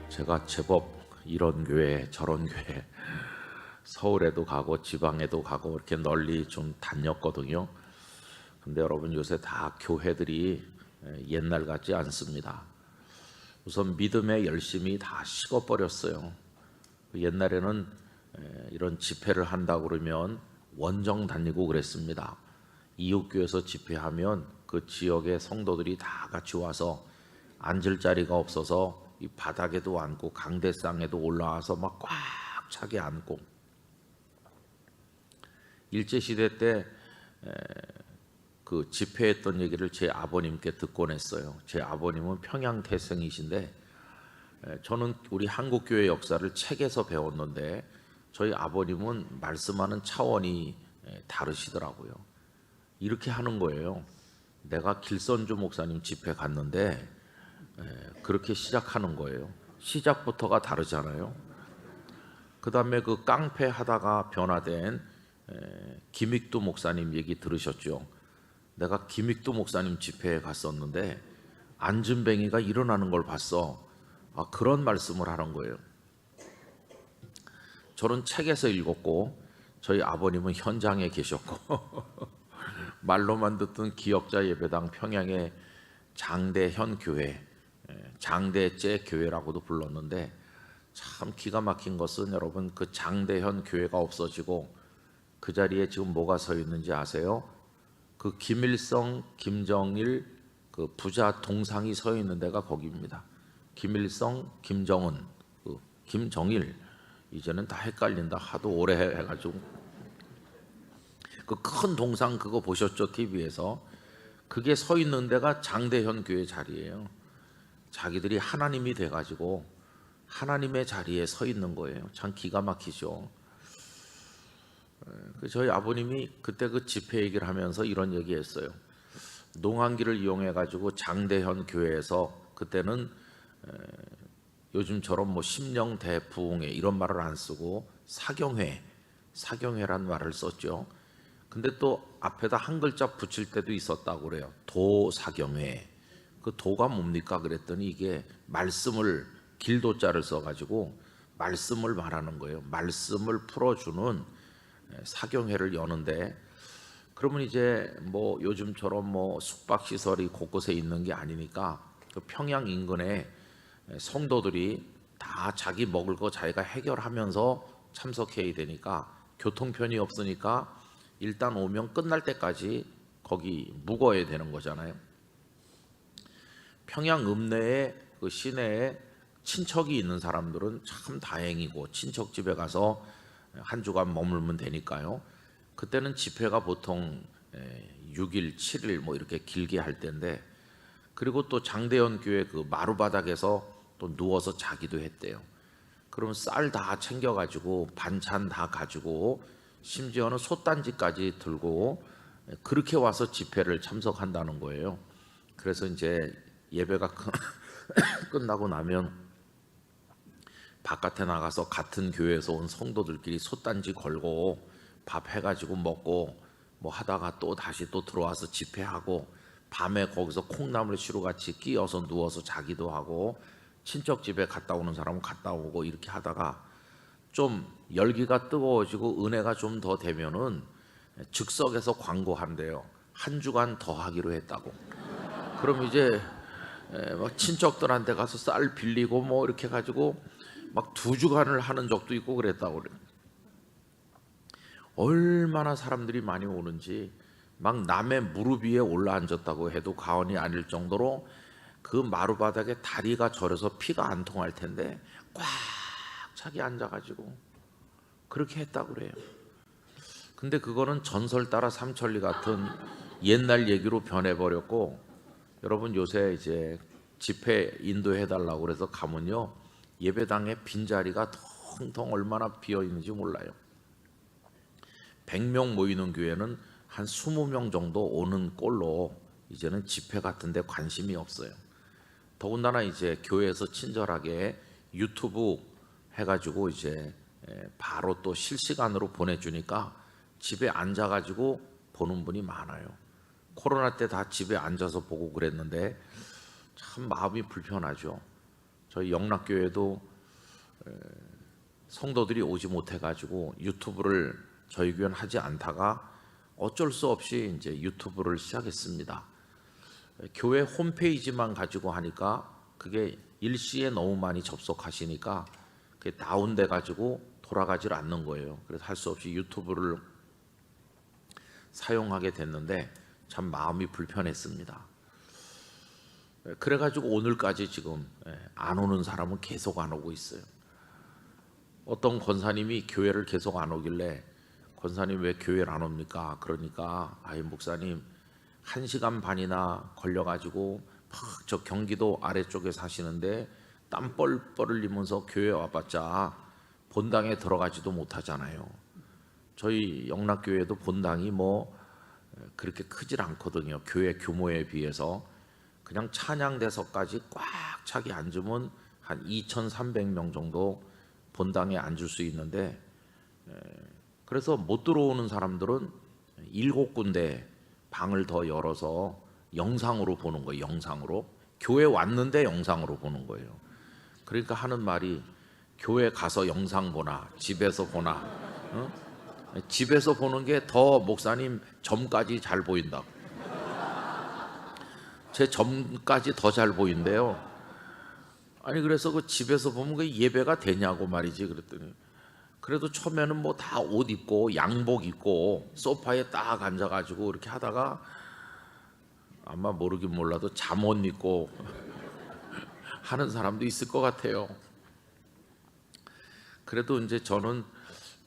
제가 제법 이런 교회 저런 교회 서울에도 가고 지방에도 가고 이렇게 널리 좀 다녔거든요. 근데 여러분 요새 다 교회들이 옛날 같지 않습니다. 우선 믿음의 열심이 다 식어버렸어요. 옛날에는 이런 집회를 한다고 그러면 원정 다니고 그랬습니다. 이웃교회에서 집회하면 그 지역의 성도들이 다 같이 와서 앉을 자리가 없어서 이 바닥에도 앉고 강대상에도 올라와서 막 꽉 차게 앉고, 일제시대 때 그 집회했던 얘기를 제 아버님께 듣곤 했어요. 제 아버님은 평양 태생이신데 저는 우리 한국교회 역사를 책에서 배웠는데 저희 아버님은 말씀하는 차원이 다르시더라고요. 이렇게 하는 거예요. 내가 길선주 목사님 집회 갔는데 그렇게 시작하는 거예요. 시작부터가 다르잖아요. 그 다음에 그 깡패 하다가 변화된 김익두 목사님 얘기 들으셨죠? 내가 김익두 목사님 집회에 갔었는데 안진뱅이가 일어나는 걸 봤어. 그런 말씀을 하는 거예요. 저는 책에서 읽었고 저희 아버님은 현장에 계셨고 말로만 듣던 기억자 예배당 평양의 장대현 교회, 장대제 교회라고도 불렀는데, 참 기가 막힌 것은 여러분 그 장대현 교회가 없어지고 그 자리에 지금 뭐가 서 있는지 아세요? 그 김일성, 김정일 그 부자 동상이 서 있는 데가 거기입니다. 김일성, 김정은, 김정일, 이제는 다 헷갈린다. 하도 오래 해가지고. 그 큰 동상 그거 보셨죠? TV에서. 그게 서 있는 데가 장대현 교회 자리예요. 자기들이 하나님이 돼가지고 하나님의 자리에 서 있는 거예요. 참 기가 막히죠. 저희 아버님이 그때 그 집회 얘기를 하면서 이런 얘기했어요. 농한기를 이용해 가지고 장대현 교회에서, 그때는 요즘처럼 뭐 심령대부흥회 이런 말을 안 쓰고 사경회란 말을 썼죠. 근데 또 앞에다 한 글자 붙일 때도 있었다고 그래요. 도사경회. 그 도가 뭡니까 그랬더니 이게 말씀을, 길도자를 써가지고 말씀을 말하는 거예요. 말씀을 풀어주는 사경회를 여는데, 그러면 이제 뭐 요즘처럼 뭐 숙박 시설이 곳곳에 있는 게 아니니까 그 평양 인근에 성도들이 다 자기 먹을 거 자기가 해결하면서 참석해야 되니까, 교통편이 없으니까 일단 오면 끝날 때까지 거기 묵어야 되는 거잖아요. 평양 읍내에 그 시내에 친척이 있는 사람들은 참 다행이고 친척 집에 가서 한 주간 머물면 되니까요. 그때는 집회가 보통 6일, 7일 뭐 이렇게 길게 할 때인데, 그리고 또 장대현 교회 그 마루바닥에서 또 누워서 자기도 했대요. 그러면 쌀 다 챙겨가지고 반찬 다 가지고 심지어는 솥단지까지 들고 그렇게 와서 집회를 참석한다는 거예요. 그래서 이제 예배가 끝나고 나면 바깥에 나가서 같은 교회에서 온 성도들끼리 솥단지 걸고 밥 해가지고 먹고 뭐 하다가 또 다시 또 들어와서 집회하고, 밤에 거기서 콩나물 시루 같이 끼어서 누워서 자기도 하고, 친척 집에 갔다 오는 사람은 갔다 오고, 이렇게 하다가 좀 열기가 뜨거워지고 은혜가 좀 더 되면은 즉석에서 광고한대요. 한 주간 더 하기로 했다고. 그럼 이제 막 친척들한테 가서 쌀 빌리고 뭐 이렇게 가지고 막 2주간을 하는 적도 있고 그랬다고 그래요. 얼마나 사람들이 많이 오는지, 막 남의 무릎 위에 올라 앉았다고 해도 과언이 아닐 정도로 그 마루바닥에 다리가 저려서 피가 안 통할 텐데 꽉 차게 앉아가지고 그렇게 했다고 그래요. 근데 그거는 전설 따라 삼천리 같은 옛날 얘기로 변해버렸고, 여러분 요새 이제 집회 인도해달라고 그래서 가면요, 예배당에 빈자리가 텅텅 얼마나 비어 있는지 몰라요. 100명 모이는 교회는 한 20명 정도 오는 꼴로 이제는 집회 같은 데 관심이 없어요. 더군다나 이제 교회에서 친절하게 유튜브 해가지고 이제 바로 또 실시간으로 보내주니까 집에 앉아가지고 보는 분이 많아요. 코로나 때 다 집에 앉아서 보고 그랬는데 참 마음이 불편하죠. 저희 영락교회도 성도들이 오지 못해가지고 유튜브를 저희 교회는 하지 않다가 어쩔 수 없이 이제 유튜브를 시작했습니다. 교회 홈페이지만 가지고 하니까 그게 일시에 너무 많이 접속하시니까 그게 다운돼 가지고 돌아가질 않는 거예요. 그래서 할 수 없이 유튜브를 사용하게 됐는데 참 마음이 불편했습니다. 그래가지고 오늘까지 지금 안 오는 사람은 계속 안 오고 있어요. 어떤 권사님이 교회를 계속 안 오길래 권사님 왜 교회를 안 옵니까? 그러니까 아이 목사님 1시간 반이나 걸려가지고 막 저 경기도 아래쪽에 사시는데 땀 뻘뻘 흘리면서 교회 와봤자 본당에 들어가지도 못하잖아요. 저희 영락교회도 본당이 뭐 그렇게 크질 않거든요. 교회 규모에 비해서. 그냥 찬양대석까지 꽉 차게 앉으면 한 2,300명 정도 본당에 앉을 수 있는데, 그래서 못 들어오는 사람들은 7군데 방을 더 열어서 영상으로 보는 거예요. 영상으로. 교회 왔는데 영상으로 보는 거예요. 그러니까 하는 말이 교회 가서 영상 보나 집에서 보나, 어? 집에서 보는 게 더 목사님 점까지 잘 보인다고. 제 점까지 더 잘 보인대요. 아니 그래서 그 집에서 보면 그 예배가 되냐고 말이지. 그랬더니 그래도 처음에는 뭐 다 옷 입고 양복 입고 소파에 딱 앉아가지고 이렇게 하다가 아마 모르긴 몰라도 잠옷 입고 하는 사람도 있을 것 같아요. 그래도 이제 저는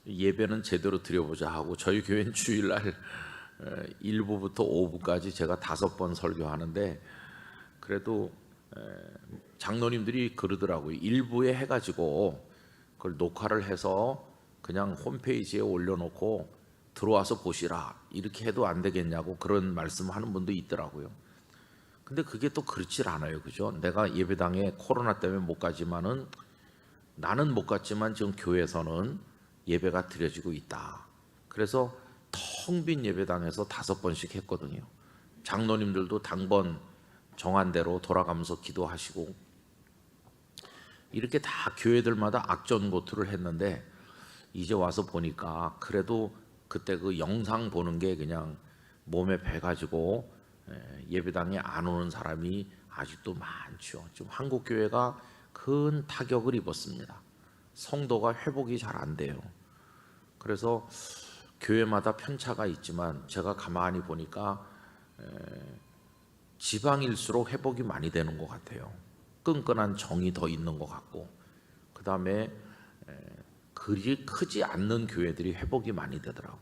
예배는 제대로 드려보자 하고 저희 교회는 주일날 1부부터 5부까지 제가 5번 설교하는데 그래도 장로님들이 그러더라고요. 1부에 해가지고 그걸 녹화를 해서 그냥 홈페이지에 올려놓고 들어와서 보시라 이렇게 해도 안 되겠냐고 그런 말씀하는 분도 있더라고요. 근데 그게 또 그렇질 않아요. 그죠? 내가 예배당에 코로나 때문에 못 가지만은 나는 못 갔지만 지금 교회에서는 예배가 드려지고 있다. 그래서 텅 빈 예배당에서 5번씩 했거든요. 장로님들도 당번 정한 대로 돌아가면서 기도하시고 이렇게 다 교회들마다 악전고투를 했는데 이제 와서 보니까 그래도 그때 그 영상 보는 게 그냥 몸에 배가지고 예배당에 안 오는 사람이 아직도 많죠. 지금 한국 교회가 큰 타격을 입었습니다. 성도가 회복이 잘 안 돼요. 그래서 교회마다 편차가 있지만 제가 가만히 보니까 지방일수록 회복이 많이 되는 것 같아요. 끈끈한 정이 더 있는 것 같고 그 다음에 그리 크지 않는 교회들이 회복이 많이 되더라고요.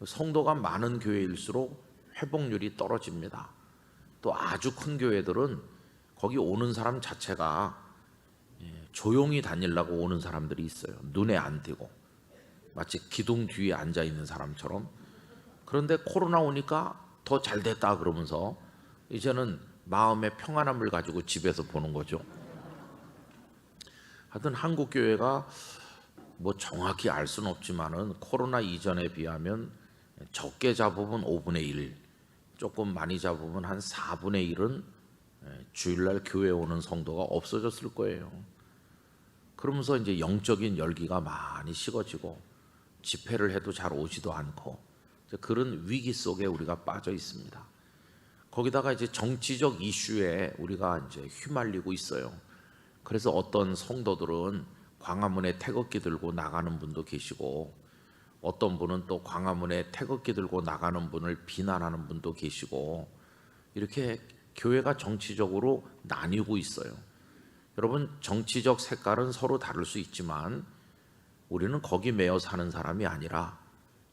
성도가 많은 교회일수록 회복률이 떨어집니다. 또 아주 큰 교회들은 거기 오는 사람 자체가 조용히 다니려고 오는 사람들이 있어요. 눈에 안 띄고 마치 기둥 뒤에 앉아 있는 사람처럼. 그런데 코로나 오니까 더 잘 됐다 그러면서 이제는 마음의 평안함을 가지고 집에서 보는 거죠. 하여튼 한국 교회가 뭐 정확히 알 수는 없지만은 코로나 이전에 비하면 적게 잡으면 5분의 1, 조금 많이 잡으면 한 4분의 1은 주일날 교회 오는 성도가 없어졌을 거예요. 그러면서 이제 영적인 열기가 많이 식어지고 집회를 해도 잘 오지도 않고 그런 위기 속에 우리가 빠져 있습니다. 거기다가 이제 정치적 이슈에 우리가 이제 휘말리고 있어요. 그래서 어떤 성도들은 광화문에 태극기 들고 나가는 분도 계시고 어떤 분은 또 광화문에 태극기 들고 나가는 분을 비난하는 분도 계시고 이렇게 교회가 정치적으로 나뉘고 있어요. 여러분 정치적 색깔은 서로 다를 수 있지만 우리는 거기 매여 사는 사람이 아니라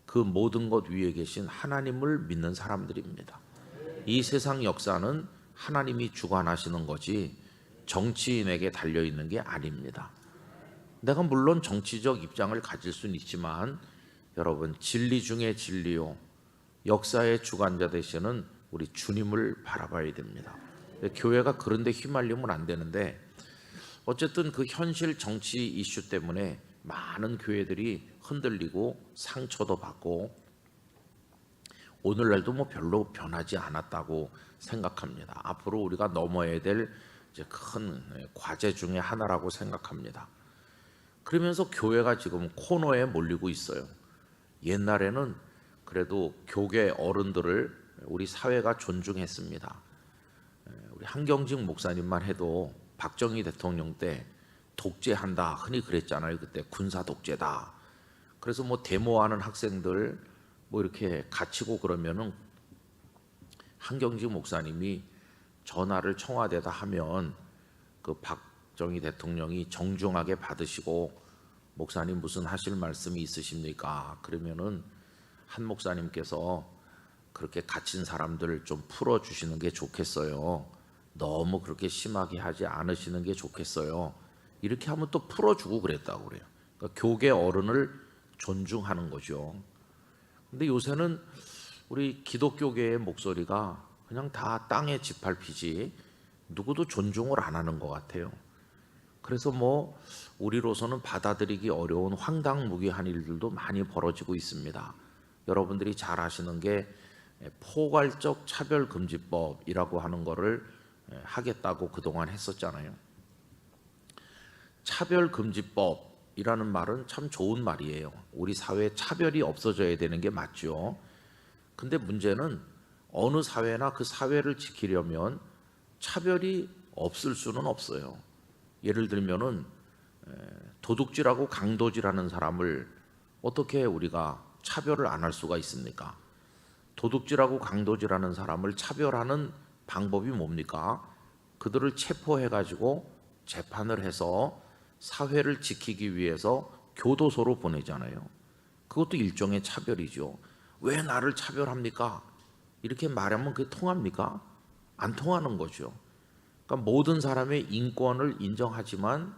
그 모든 것 위에 계신 하나님을 믿는 사람들입니다. 이 세상 역사는 하나님이 주관하시는 거지 정치인에게 달려있는 게 아닙니다. 내가 물론 정치적 입장을 가질 수는 있지만 여러분 진리 중에 진리요 역사의 주관자 되시는 우리 주님을 바라봐야 됩니다. 교회가 그런 데 휘말리면 안 되는데, 어쨌든 그 현실 정치 이슈 때문에 많은 교회들이 흔들리고 상처도 받고 오늘날도 뭐 별로 변하지 않았다고 생각합니다. 앞으로 우리가 넘어야 될 이제 큰 과제 중에 하나라고 생각합니다. 그러면서 교회가 지금 코너에 몰리고 있어요. 옛날에는 그래도 교계 어른들을 우리 사회가 존중했습니다. 우리 한경직 목사님만 해도 박정희 대통령 때 독재한다 흔히 그랬잖아요. 그때 군사 독재다. 그래서 뭐 데모하는 학생들 뭐 이렇게 갇히고 그러면은 한경직 목사님이 전화를 청와대에다 하면 그 박정희 대통령이 정중하게 받으시고, 목사님 무슨 하실 말씀이 있으십니까? 그러면은 한 목사님께서 그렇게 갇힌 사람들 좀 풀어주시는 게 좋겠어요. 너무 그렇게 심하게 하지 않으시는 게 좋겠어요. 이렇게 하면 또 풀어주고 그랬다고 그래요. 그러니까 교계 어른을 존중하는 거죠. 근데 요새는 우리 기독교계의 목소리가 그냥 다 땅에 짓밟히지 누구도 존중을 안 하는 것 같아요. 그래서 뭐 우리로서는 받아들이기 어려운 황당무계한 일들도 많이 벌어지고 있습니다. 여러분들이 잘 아시는 게 포괄적 차별금지법이라고 하는 거를 하겠다고 그동안 했었잖아요. 차별금지법이라는 말은 참 좋은 말이에요. 우리 사회에 차별이 없어져야 되는 게 맞죠. 근데 문제는 어느 사회나 그 사회를 지키려면 차별이 없을 수는 없어요. 예를 들면은 도둑질하고 강도질하는 사람을 어떻게 우리가 차별을 안 할 수가 있습니까? 도둑질하고 강도질하는 사람을 차별하는 방법이 뭡니까? 그들을 체포해가지고 재판을 해서 사회를 지키기 위해서 교도소로 보내잖아요. 그것도 일종의 차별이죠. 왜 나를 차별합니까? 이렇게 말하면 그게 통합니까? 안 통하는 거죠. 그러니까 모든 사람의 인권을 인정하지만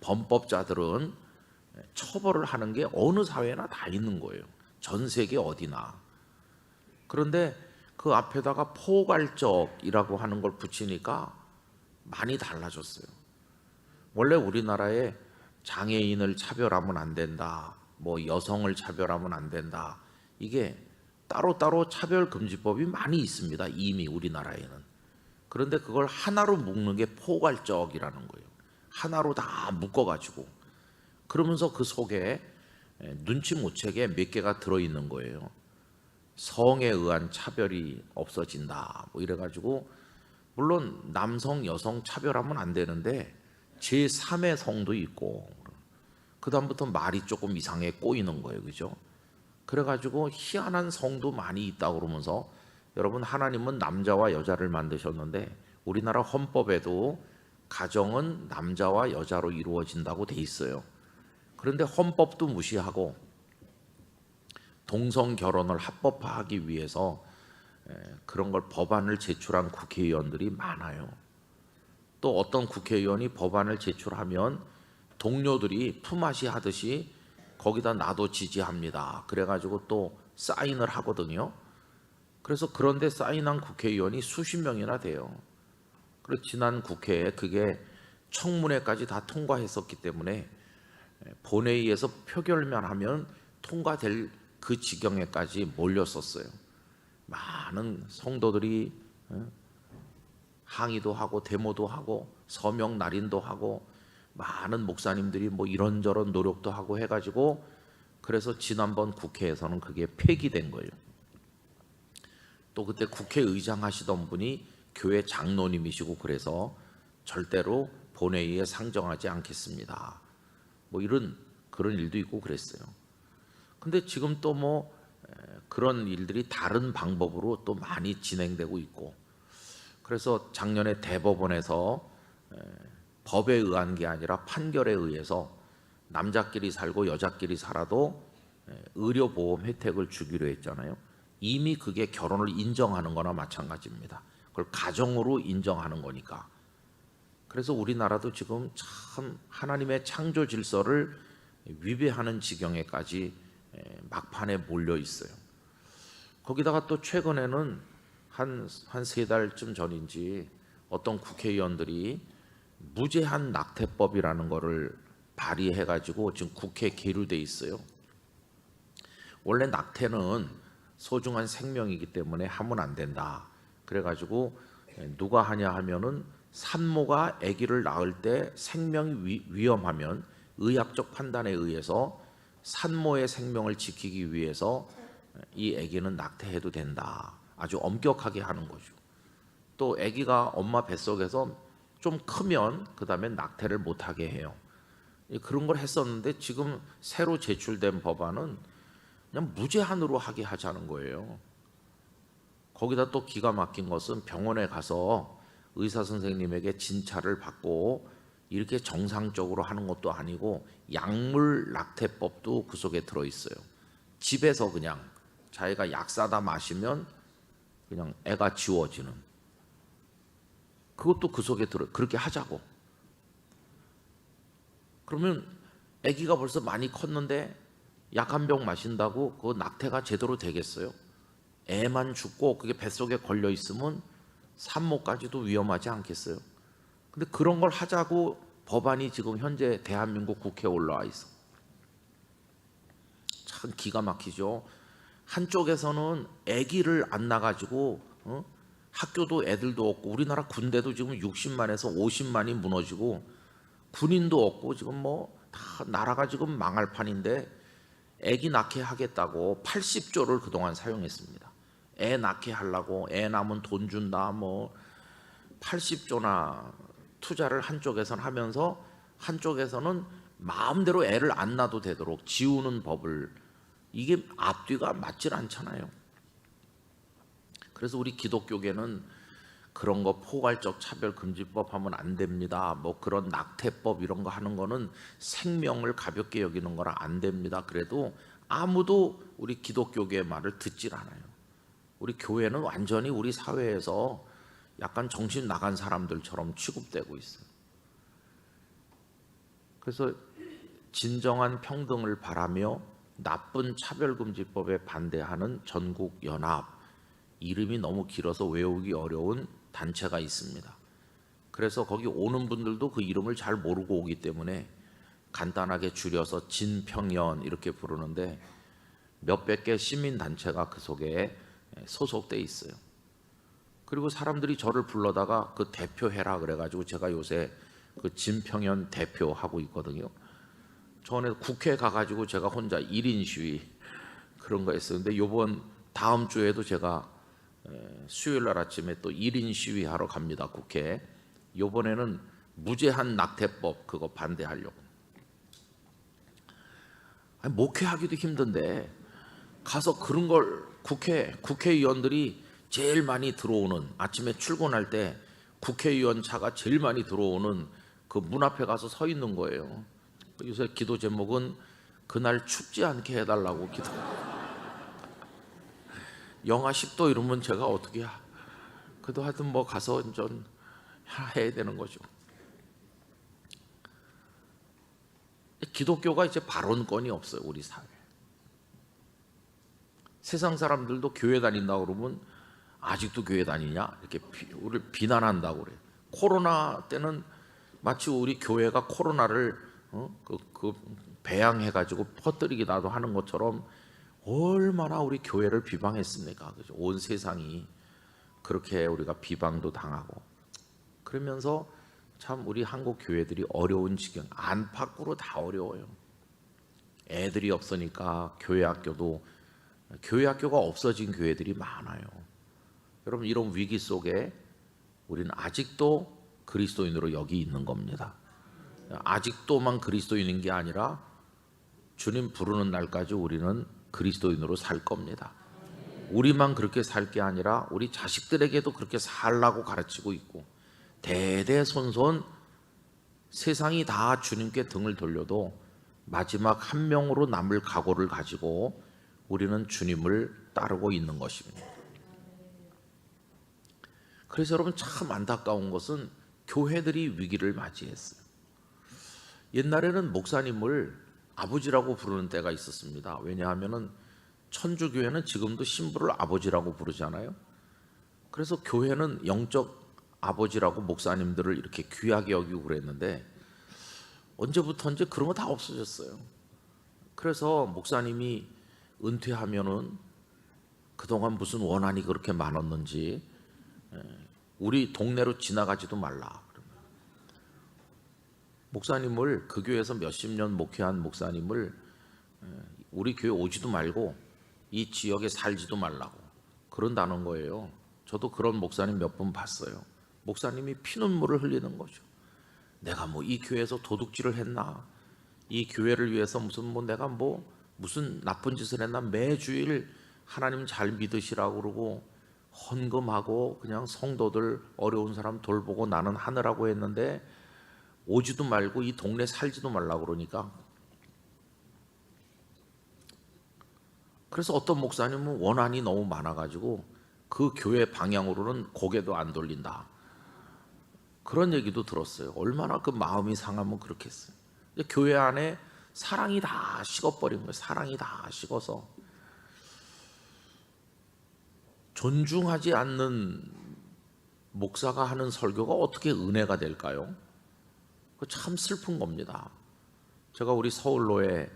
범법자들은 처벌을 하는 게 어느 사회나 다 있는 거예요. 전 세계 어디나. 그런데 그 앞에다가 포괄적이라고 하는 걸 붙이니까 많이 달라졌어요. 원래 우리나라에 장애인을 차별하면 안 된다, 뭐 여성을 차별하면 안 된다, 이게 따로따로 차별금지법이 많이 있습니다. 이미 우리나라에는. 그런데 그걸 하나로 묶는 게 포괄적이라는 거예요. 하나로 다 묶어가지고, 그러면서 그 속에 눈치 못 채게 몇 개가 들어있는 거예요. 성에 의한 차별이 없어진다 뭐 이래가지고, 물론 남성 여성 차별하면 안 되는데 제3의 성도 있고, 그 다음부터 말이 조금 이상하게 꼬이는 거예요. 그죠? 그래가지고 희한한 성도 많이 있다고 그러면서, 여러분 하나님은 남자와 여자를 만드셨는데 우리나라 헌법에도 가정은 남자와 여자로 이루어진다고 돼 있어요. 그런데 헌법도 무시하고 동성 결혼을 합법화하기 위해서 그런 걸 법안을 제출한 국회의원들이 많아요. 또 어떤 국회의원이 법안을 제출하면 동료들이 품앗이 하듯이 거기다 나도 지지합니다. 그래가지고 또 사인을 하거든요. 그래서 그런데 사인한 국회의원이 수십 명이나 돼요. 그리고 지난 국회에 그게 청문회까지 다 통과했었기 때문에 본회의에서 표결만 하면 통과될 그 지경에까지 몰렸었어요. 많은 성도들이 항의도 하고 데모도 하고 서명 날인도 하고, 많은 목사님들이 뭐 이런저런 노력도 하고 해가지고, 그래서 지난번 국회에서는 그게 폐기된 거예요. 또 그때 국회의장 하시던 분이 교회 장로님이시고, 그래서 절대로 본회의에 상정하지 않겠습니다, 뭐 이런 그런 일도 있고 그랬어요. 근데 지금 또 뭐 그런 일들이 다른 방법으로 또 많이 진행되고 있고, 그래서 작년에 대법원에서 법에 의한 게 아니라 판결에 의해서 남자끼리 살고 여자끼리 살아도 의료보험 혜택을 주기로 했잖아요. 이미 그게 결혼을 인정하는 거나 마찬가지입니다. 그걸 가정으로 인정하는 거니까. 그래서 우리나라도 지금 참 하나님의 창조 질서를 위배하는 지경에까지 막판에 몰려 있어요. 거기다가 또 최근에는 한 세 달쯤 전인지 어떤 국회의원들이 무제한 낙태법이라는 거를 발의해 가지고 지금 국회에 계류돼 있어요. 원래 낙태는 소중한 생명이기 때문에 하면 안 된다. 그래 가지고 누가 하냐 하면은 산모가 아기를 낳을 때 생명이 위험하면 의학적 판단에 의해서 산모의 생명을 지키기 위해서 이 아기는 낙태해도 된다. 아주 엄격하게 하는 거죠. 또 아기가 엄마 뱃속에서 좀 크면 그다음에 낙태를 못하게 해요. 그런 걸 했었는데 지금 새로 제출된 법안은 그냥 무제한으로 하게 하자는 거예요. 거기다 또 기가 막힌 것은 병원에 가서 의사 선생님에게 진찰을 받고 이렇게 정상적으로 하는 것도 아니고 약물 낙태법도 그 속에 들어 있어요. 집에서 그냥 자기가 약 사다 마시면 그냥 애가 지워지는, 그것도 그 속에 들어. 그렇게 하자고. 그러면 아기가 벌써 많이 컸는데 약 한 병 마신다고 그 낙태가 제대로 되겠어요? 애만 죽고 그게 뱃속에 걸려 있으면 산모까지도 위험하지 않겠어요? 근데 그런 걸 하자고 법안이 지금 현재 대한민국 국회에 올라와 있어. 참 기가 막히죠. 한쪽에서는 아기를 안 낳아가지고 학교도 애들도 없고, 우리나라 군대도 지금 60만에서 50만이 무너지고 군인도 없고 지금 뭐 다 나라가 지금 망할 판인데 아기 낳게 하겠다고 80조를 그동안 사용했습니다. 애 낳게 하려고 애 낳으면 돈 준다 뭐 80조나 투자를 한쪽에서는 하면서 한쪽에서는 마음대로 애를 안 낳아도 되도록 지우는 법을, 이게 앞뒤가 맞질 않잖아요. 그래서 우리 기독교계는 그런 거 포괄적 차별금지법 하면 안 됩니다. 뭐 그런 낙태법 이런 거 하는 거는 생명을 가볍게 여기는 거라 안 됩니다. 그래도 아무도 우리 기독교계의 말을 듣질 않아요. 우리 교회는 완전히 우리 사회에서 약간 정신 나간 사람들처럼 취급되고 있어요. 그래서 진정한 평등을 바라며 나쁜 차별금지법에 반대하는 전국연합, 이름이 너무 길어서 외우기 어려운 단체가 있습니다. 그래서 거기 오는 분들도 그 이름을 잘 모르고 오기 때문에 간단하게 줄여서 진평연 이렇게 부르는데 몇백 개 시민단체가 그 속에 소속돼 있어요. 그리고 사람들이 저를 불러다가 그 대표해라 그래가지고 제가 요새 그 진평연 대표하고 있거든요. 전에 국회에 가가지고 제가 혼자 1인 시위 그런 거 했었는데 요번 다음 주에도 제가 수요일 날 아침에 또 1인 시위하러 갑니다. 국회에. 요번에는 무제한 낙태법 그거 반대하려고. 아니, 목회하기도 힘든데 가서 그런 걸 국회의원들이 제일 많이 들어오는, 아침에 출근할 때 국회의원 차가 제일 많이 들어오는 그 문 앞에 가서 서 있는 거예요. 요새 기도 제목은 그날 춥지 않게 해달라고 기도. 영하 10도 이러면 제가 어떻게 그래도 하여튼 뭐 가서 좀 해야 되는 거죠. 기독교가 이제 발언권이 없어요. 우리 사회. 세상 사람들도 교회 다닌다고 그러면 아직도 교회 다니냐 이렇게 우리를 비난한다고 그래요. 코로나 때는 마치 우리 교회가 코로나를 배양해가지고 퍼뜨리기라도 하는 것처럼 얼마나 우리 교회를 비방했습니까? 그죠? 온 세상이 그렇게 우리가 비방도 당하고, 그러면서 참 우리 한국 교회들이 어려운 지경, 안팎으로 다 어려워요. 애들이 없으니까 교회 학교가 없어진 교회들이 많아요. 여러분, 이런 위기 속에 우리는 아직도 그리스도인으로 여기 있는 겁니다. 아직도만 그리스도인인 게 아니라 주님 부르는 날까지 우리는 그리스도인으로 살 겁니다. 우리만 그렇게 살 게 아니라 우리 자식들에게도 그렇게 살라고 가르치고 있고, 대대손손 세상이 다 주님께 등을 돌려도 마지막 한 명으로 남을 각오를 가지고 우리는 주님을 따르고 있는 것입니다. 그래서 여러분, 참 안타까운 것은 교회들이 위기를 맞이했어요. 옛날에는 목사님을 아버지라고 부르는 때가 있었습니다. 왜냐하면은 천주교회는 지금도 신부를 아버지라고 부르잖아요. 그래서 교회는 영적 아버지라고 목사님들을 이렇게 귀하게 여기고 그랬는데 언제부터인지 그런 거 다 없어졌어요. 그래서 목사님이 은퇴하면은 그동안 무슨 원한이 그렇게 많았는지 우리 동네로 지나가지도 말라. 목사님을 그 교회에서 몇십 년 목회한 목사님을 우리 교회 오지도 말고 이 지역에 살지도 말라고 그런다는 거예요. 저도 그런 목사님 몇 분 봤어요. 목사님이 피눈물을 흘리는 거죠. 내가 뭐 이 교회에서 도둑질을 했나? 이 교회를 위해서 내가 무슨 나쁜 짓을 했나? 매주일 하나님 잘 믿으시라고 그러고 헌금하고 그냥 성도들 어려운 사람 돌보고 나는 하느라고 했는데 오지도 말고 이 동네 살지도 말라고 그러니까. 그래서 어떤 목사님은 원한이 너무 많아가지고 그 교회 방향으로는 고개도 안 돌린다. 그런 얘기도 들었어요. 얼마나 그 마음이 상하면 그렇겠어요. 교회 안에 사랑이 다 식어버린 거예요. 사랑이 다 식어서 존중하지 않는 목사가 하는 설교가 어떻게 은혜가 될까요? 참 슬픈 겁니다. 제가 우리 서울로에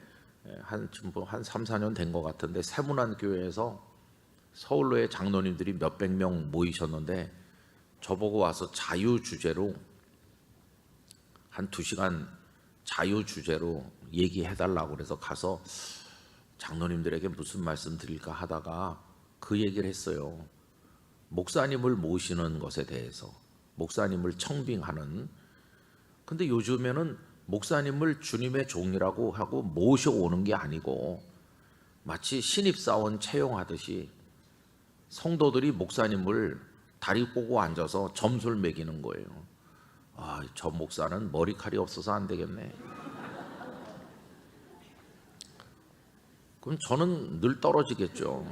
한 3, 4년 된 것 같은데 세문안 교회에서 서울로에 장로님들이 몇백 명 모이셨는데 저보고 와서 자유 주제로 한 2시간 자유 주제로 얘기해 달라고 그래서 가서 장로님들에게 무슨 말씀 드릴까 하다가 그 얘기를 했어요. 목사님을 모시는 것에 대해서, 목사님을 청빙하는. 근데 요즘에는 목사님을 주님의 종이라고 하고 모셔오는 게 아니고 마치 신입사원 채용하듯이 성도들이 목사님을 다리 꼬고 앉아서 점수를 매기는 거예요. 아, 저 목사는 머리칼이 없어서 안 되겠네. 그럼 저는 늘 떨어지겠죠.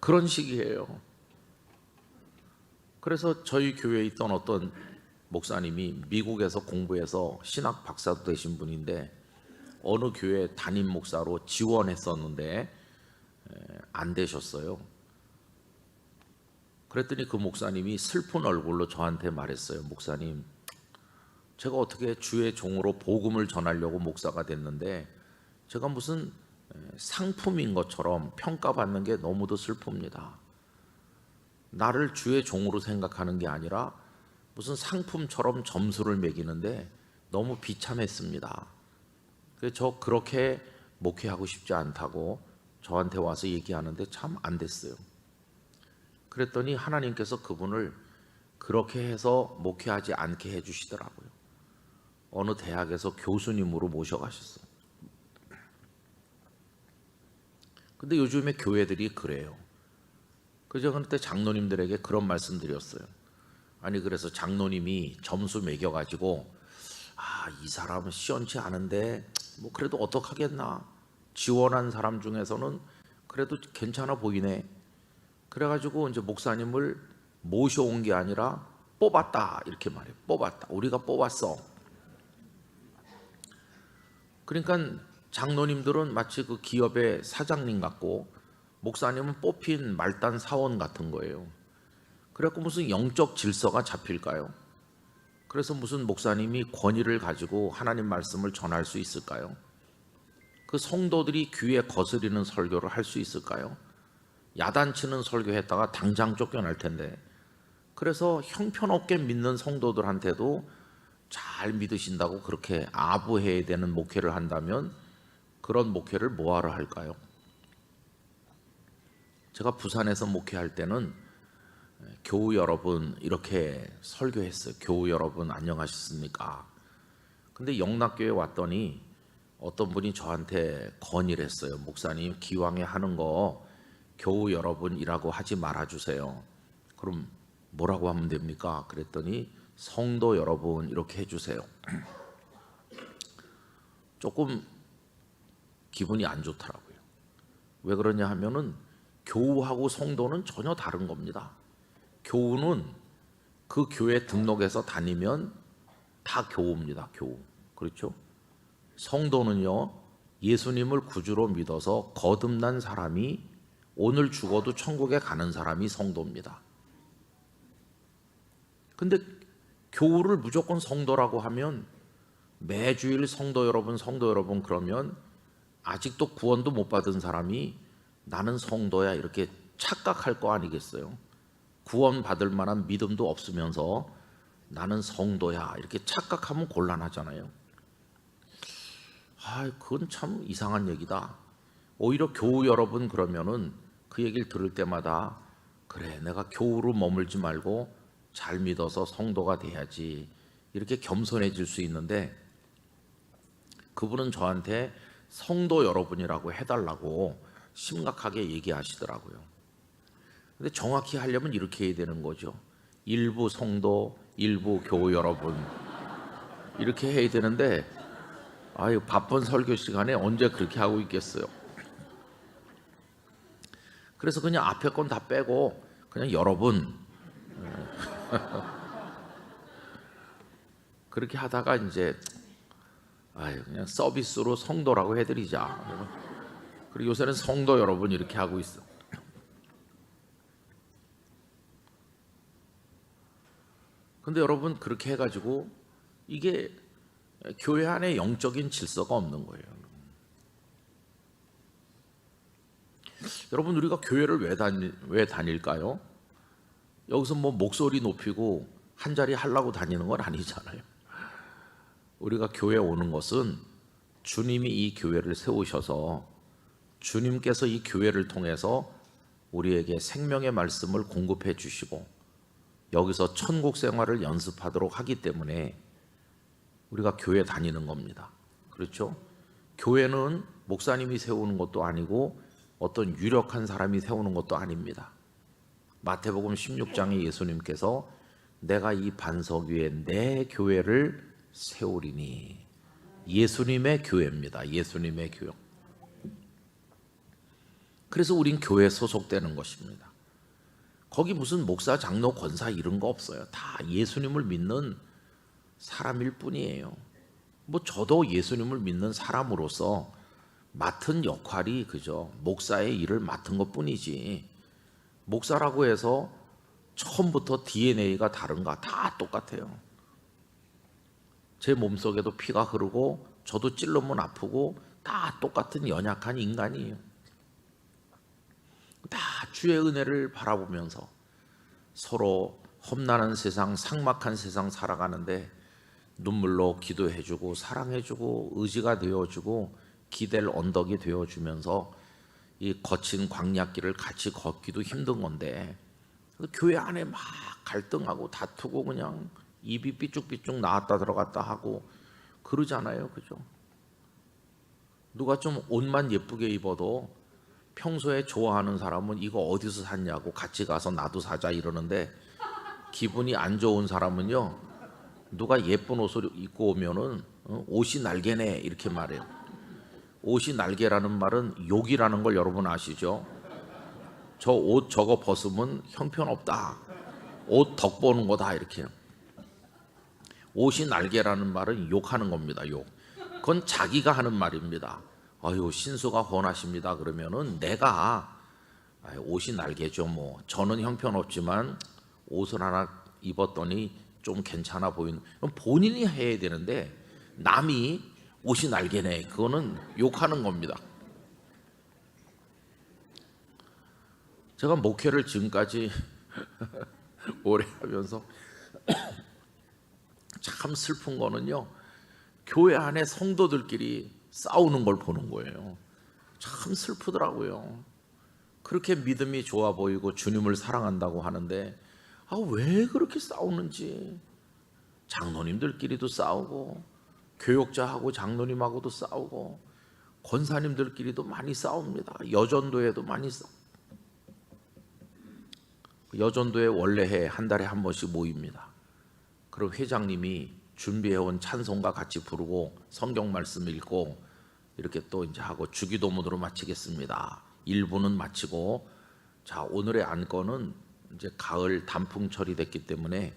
그런 식이에요. 그래서 저희 교회에 있던 어떤 목사님이 미국에서 공부해서 신학 박사도 되신 분인데 어느 교회 담임 목사로 지원했었는데 안 되셨어요. 그랬더니 그 목사님이 슬픈 얼굴로 저한테 말했어요. 목사님, 제가 어떻게 주의 종으로 복음을 전하려고 목사가 됐는데 제가 무슨 상품인 것처럼 평가받는 게 너무도 슬픕니다. 나를 주의 종으로 생각하는 게 아니라 무슨 상품처럼 점수를 매기는데 너무 비참했습니다. 그래서 저 그렇게 목회하고 싶지 않다고 저한테 와서 얘기하는데 참 안 됐어요. 그랬더니 하나님께서 그분을 그렇게 해서 목회하지 않게 해주시더라고요. 어느 대학에서 교수님으로 모셔가셨어요. 근데 요즘에 교회들이 그래요. 그저 그때 장로님들에게 그런 말씀 드렸어요. 아니 그래서 장로님이 점수 매겨가지고 이 사람은 시원치 않은데 뭐 그래도 어떡하겠나. 지원한 사람 중에서는 그래도 괜찮아 보이네. 그래가지고 이제 목사님을 모셔온 게 아니라 뽑았다 이렇게 말해요. 뽑았다. 우리가 뽑았어. 그러니까 장로님들은 마치 그 기업의 사장님 같고 목사님은 뽑힌 말단 사원 같은 거예요. 그래갖고 무슨 영적 질서가 잡힐까요? 그래서 무슨 목사님이 권위를 가지고 하나님 말씀을 전할 수 있을까요? 그 성도들이 귀에 거스리는 설교를 할 수 있을까요? 야단치는 설교했다가 당장 쫓겨날 텐데. 그래서 형편없게 믿는 성도들한테도 잘 믿으신다고 그렇게 아부해야 되는 목회를 한다면 그런 목회를 뭐하러 할까요? 제가 부산에서 목회할 때는 교우 여러분 이렇게 설교했어요. 교우 여러분 안녕하셨습니까? 근데 영락교회 왔더니 어떤 분이 저한테 건의를 했어요. 목사님 기왕에 하는 거 교우 여러분이라고 하지 말아주세요. 그럼 뭐라고 하면 됩니까? 그랬더니 성도 여러분 이렇게 해주세요. 조금 기분이 안 좋더라고요. 왜 그러냐 하면은 교우하고 성도는 전혀 다른 겁니다. 교우는 그 교회 등록해서 다니면 다 교우입니다. 교우. 그렇죠? 성도는요 예수님을 구주로 믿어서 거듭난 사람이 오늘 죽어도 천국에 가는 사람이 성도입니다. 근데 교우를 무조건 성도라고 하면 매주일 성도 여러분 그러면 아직도 구원도 못 받은 사람이 나는 성도야 이렇게 착각할 거 아니겠어요? 구원 받을 만한 믿음도 없으면서 나는 성도야 이렇게 착각하면 곤란하잖아요. 그건 참 이상한 얘기다. 오히려 교우 여러분 그러면은 그 얘기를 들을 때마다 그래 내가 교우로 머물지 말고 잘 믿어서 성도가 돼야지 이렇게 겸손해질 수 있는데 그분은 저한테 성도 여러분이라고 해달라고 심각하게 얘기하시더라고요. 근데 정확히 하려면 이렇게 해야 되는 거죠. 일부 성도, 일부 교우 여러분 이렇게 해야 되는데 바쁜 설교 시간에 언제 그렇게 하고 있겠어요. 그래서 그냥 앞에 건 다 빼고 그냥 여러분 그렇게 하다가 이제 그냥 서비스로 성도라고 해드리자. 그리고 요새는 성도 여러분 이렇게 하고 있어. 근데 여러분 그렇게 해가지고 이게 교회 안에 영적인 질서가 없는 거예요. 여러분 우리가 교회를 왜 다닐까요? 여기서 뭐 목소리 높이고 한 자리 하려고 다니는 건 아니잖아요. 우리가 교회에 오는 것은 주님이 이 교회를 세우셔서 주님께서 이 교회를 통해서 우리에게 생명의 말씀을 공급해 주시고 여기서 천국 생활을 연습하도록 하기 때문에 우리가 교회 다니는 겁니다. 그렇죠? 교회는 목사님이 세우는 것도 아니고 어떤 유력한 사람이 세우는 것도 아닙니다. 마태복음 16장에 예수님께서 내가 이 반석 위에 내 교회를 세우리니 예수님의 교회입니다. 예수님의 교회. 그래서 우린 교회에 소속되는 것입니다. 거기 무슨 목사, 장로, 권사 이런 거 없어요. 다 예수님을 믿는 사람일 뿐이에요. 뭐 저도 예수님을 믿는 사람으로서 맡은 역할이 그저 목사의 일을 맡은 것 뿐이지 목사라고 해서 처음부터 DNA가 다른가? 다 똑같아요. 제 몸속에도 피가 흐르고 저도 찔르면 아프고 다 똑같은 연약한 인간이에요. 다 주의 은혜를 바라보면서 서로 험난한 세상, 삭막한 세상 살아가는데 눈물로 기도해주고 사랑해주고 의지가 되어주고 기댈 언덕이 되어주면서 이 거친 광야길을 같이 걷기도 힘든 건데 교회 안에 막 갈등하고 다투고 그냥 입이 삐쭉삐쭉 나왔다 들어갔다 하고 그러잖아요. 그죠? 누가 좀 옷만 예쁘게 입어도 평소에 좋아하는 사람은 이거 어디서 샀냐고 같이 가서 나도 사자 이러는데 기분이 안 좋은 사람은요 누가 예쁜 옷을 입고 오면은 옷이 날개네 이렇게 말해요. 옷이 날개라는 말은 욕이라는 걸 여러분 아시죠? 저 옷 저거 벗으면 형편없다. 옷 덕 보는 거다 이렇게. 옷이 날개라는 말은 욕하는 겁니다. 욕. 그건 자기가 하는 말입니다. 아유 신수가 훤하십니다. 그러면은 내가 옷이 날개죠. 뭐 저는 형편없지만 옷을 하나 입었더니 좀 괜찮아 보이는. 그럼 본인이 해야 되는데 남이 옷이 날개네. 그거는 욕하는 겁니다. 제가 목회를 지금까지 오래 하면서 참 슬픈 거는요. 교회 안에 성도들끼리 싸우는 걸 보는 거예요. 참 슬프더라고요. 그렇게 믿음이 좋아 보이고 주님을 사랑한다고 하는데 왜 그렇게 싸우는지. 장로님들끼리도 싸우고 교역자하고 장로님하고도 싸우고 권사님들끼리도 많이 싸웁니다. 여전도에도 많이 싸웁니다. 여전도에 원래해 한 달에 한 번씩 모입니다. 그럼 회장님이 준비해온 찬송가 같이 부르고 성경 말씀 읽고 이렇게 또 이제 하고 주기도문으로 마치겠습니다. 1부는 마치고 자 오늘의 안건은 이제 가을 단풍철이 됐기 때문에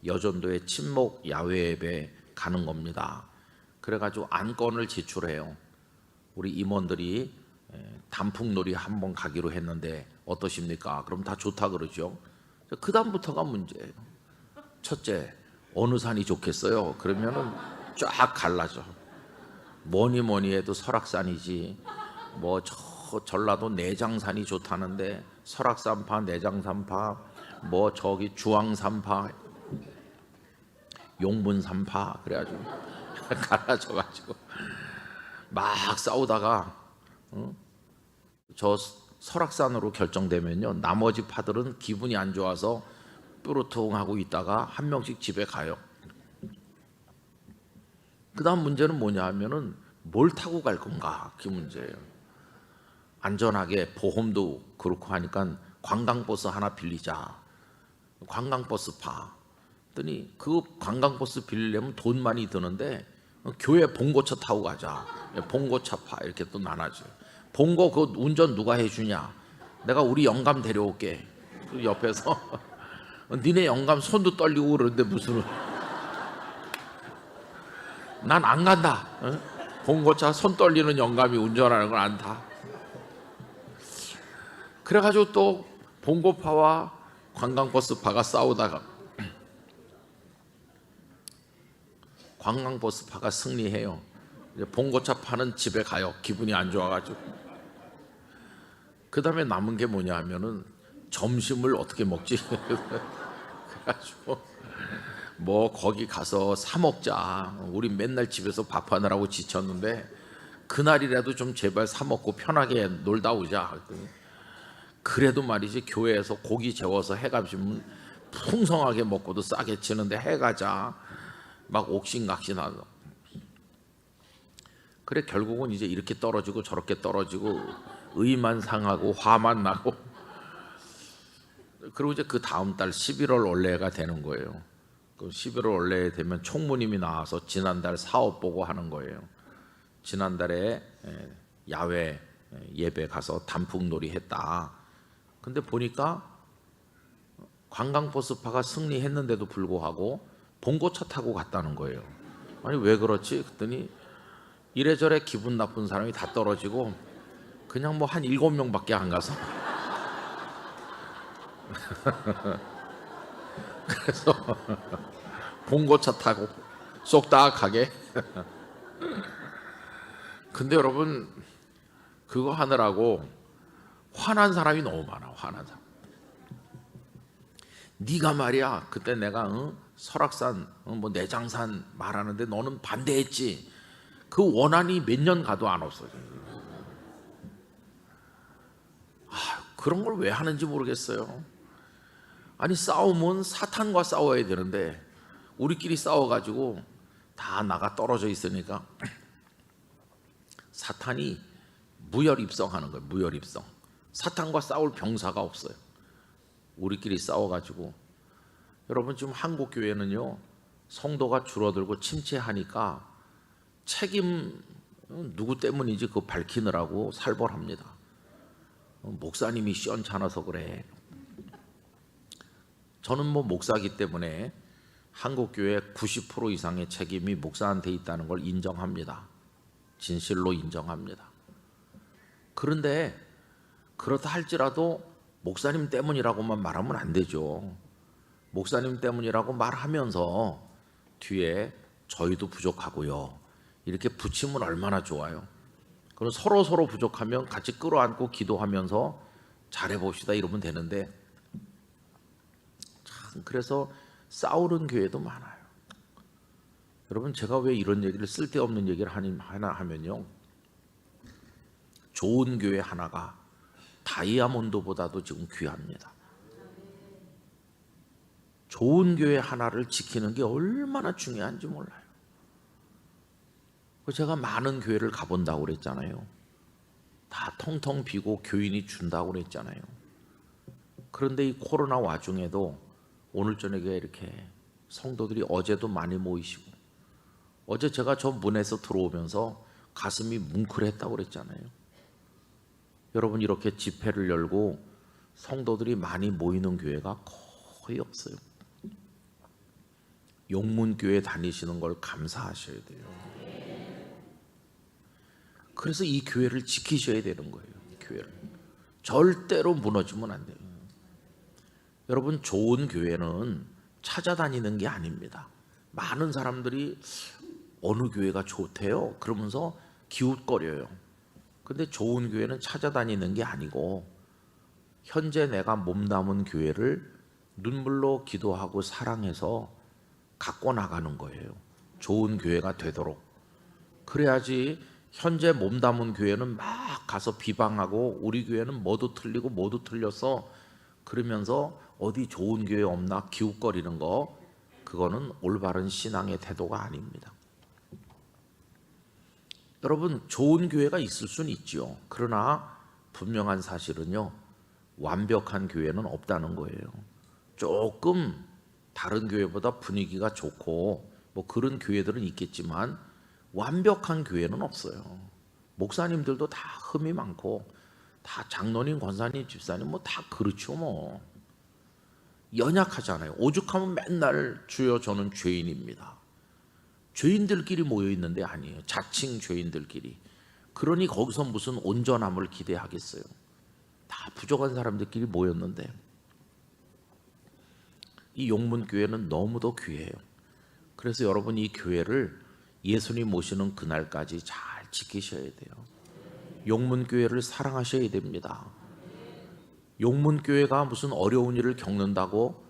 여전도에 친목 야외 예배 가는 겁니다. 그래가지고 안건을 제출해요. 우리 임원들이 단풍놀이 한번 가기로 했는데 어떠십니까? 그럼 다 좋다 그러죠. 그 다음부터가 문제예요. 첫째, 어느 산이 좋겠어요? 그러면은 쫙 갈라져. 뭐니 해도 설악산이지. 뭐 저 전라도 내장산이 좋다는데 설악산파, 내장산파, 뭐 저기 주황산파, 용문산파 그래가지고 갈라져가지고 막 싸우다가 저 설악산으로 결정되면요, 나머지 파들은 기분이 안 좋아서 뾰루통하고 있다가 한 명씩 집에 가요. 그 다음 문제는 뭐냐 하면은 뭘 타고 갈 건가, 그 문제예요. 안전하게 보험도 그렇고 하니까 관광버스 하나 빌리자. 관광버스 파. 그랬더니 그 관광버스 빌리려면 돈 많이 드는데 교회 봉고차 타고 가자. 봉고차 파. 이렇게 또 나눠줘요. 봉고 그 운전 누가 해주냐? 내가 우리 영감 데려올게. 그 옆에서 니네 영감 손도 떨리고 그러는데 무슨 난 안 간다. 봉고차 손 떨리는 영감이 운전하는 건 안 타. 그래가지고 또 봉고파와 관광버스파가 싸우다가 관광버스파가 승리해요. 봉고차파는 집에 가요. 기분이 안 좋아가지고. 그 다음에 남은 게 뭐냐 하면은 점심을 어떻게 먹지? 그래가지고 뭐 거기 가서 사 먹자. 우리 맨날 집에서 밥하느라고 지쳤는데 그날이라도 좀 제발 사 먹고 편하게 놀다 오자. 그래도 말이지 교회에서 고기 재워서 해가지고 풍성하게 먹고도 싸게 치는데 해가자. 막 옥신각신하고. 그래 결국은 이제 이렇게 떨어지고 저렇게 떨어지고 의만 상하고 화만 나고. 그리고 이제 그 다음 달 11월 원래가 되는 거예요. 그 11월 원래 되면 총무님이 나와서 지난달 사업 보고 하는 거예요. 지난달에 야외 예배 가서 단풍놀이 했다. 근데 보니까 관광버스파가 승리했는데도 불구하고 봉고차 타고 갔다는 거예요. 아니 왜 그렇지? 그랬더니 이래저래 기분 나쁜 사람이 다 떨어지고 그냥 뭐 한 7명밖에 안 가서 그래서 봉고차 타고 쏙딱 하게. 근데 여러분 그거 하느라고 화난 사람이 너무 많아. 화난 사람. 네가 말이야 그때 내가 설악산 뭐 내장산 말하는데 너는 반대했지. 그 원한이 몇 년 가도 안 없어져. 그런 걸 왜 하는지 모르겠어요. 아니 싸움은 사탄과 싸워야 되는데 우리끼리 싸워가지고 다 나가 떨어져 있으니까 사탄이 무혈입성하는 거예요. 무혈입성. 사탄과 싸울 병사가 없어요. 우리끼리 싸워가지고. 여러분 지금 한국 교회는요 성도가 줄어들고 침체하니까 책임 누구 때문인지 그거 밝히느라고 살벌합니다. 목사님이 시원찮아서 그래. 저는 뭐 목사기 때문에 한국 교회 90% 이상의 책임이 목사한테 있다는 걸 인정합니다. 진실로 인정합니다. 그런데 그렇다 할지라도 목사님 때문이라고만 말하면 안 되죠. 목사님 때문이라고 말하면서 뒤에 저희도 부족하고요. 이렇게 붙이면 얼마나 좋아요. 그럼 서로 부족하면 같이 끌어안고 기도하면서 잘해봅시다 이러면 되는데 참 그래서 싸우는 교회도 많아요. 여러분 제가 왜 이런 얘기를 쓸데없는 얘기를 하나 하면요. 좋은 교회 하나가 다이아몬드보다도 지금 귀합니다. 좋은 교회 하나를 지키는 게 얼마나 중요한지 몰라요. 제가 많은 교회를 가본다고 그랬잖아요. 다 텅텅 비고 교인이 준다고 그랬잖아요. 그런데 이 코로나 와중에도 오늘 저녁에 이렇게 성도들이 어제도 많이 모이시고 어제 제가 저 문에서 들어오면서 가슴이 뭉클했다고 그랬잖아요. 여러분 이렇게 집회를 열고 성도들이 많이 모이는 교회가 거의 없어요. 용문교회 다니시는 걸 감사하셔야 돼요. 그래서 이 교회를 지키셔야 되는 거예요. 교회를 절대로 무너지면 안 돼요. 여러분, 좋은 교회는 찾아다니는 게 아닙니다. 많은 사람들이 어느 교회가 좋대요 그러면서 기웃거려요. 근데 좋은 교회는 찾아다니는 게 아니고 현재 내가 몸담은 교회를 눈물로 기도하고 사랑해서 갖고 나가는 거예요. 좋은 교회가 되도록. 그래야지 현재 몸담은 교회는 막 가서 비방하고 우리 교회는 뭐도 틀리고 뭐도 틀렸어 그러면서 어디 좋은 교회 없나 기웃거리는 거, 그거는 올바른 신앙의 태도가 아닙니다. 여러분, 좋은 교회가 있을 수는 있지요. 그러나 분명한 사실은요, 완벽한 교회는 없다는 거예요. 조금 다른 교회보다 분위기가 좋고 뭐 그런 교회들은 있겠지만 완벽한 교회는 없어요. 목사님들도 다 흠이 많고 다 장로님, 권사님, 집사님 뭐 다 그렇죠. 뭐 연약하잖아요. 오죽하면 맨날 주여 저는 죄인입니다. 죄인들끼리 모여 있는데 아니에요. 자칭 죄인들끼리. 그러니 거기서 무슨 온전함을 기대하겠어요. 다 부족한 사람들끼리 모였는데, 이 용문교회는 너무도 귀해요. 그래서 여러분, 이 교회를 예수님 오시는 그날까지 잘 지키셔야 돼요. 용문교회를 사랑하셔야 됩니다. 용문교회가 무슨 어려운 일을 겪는다고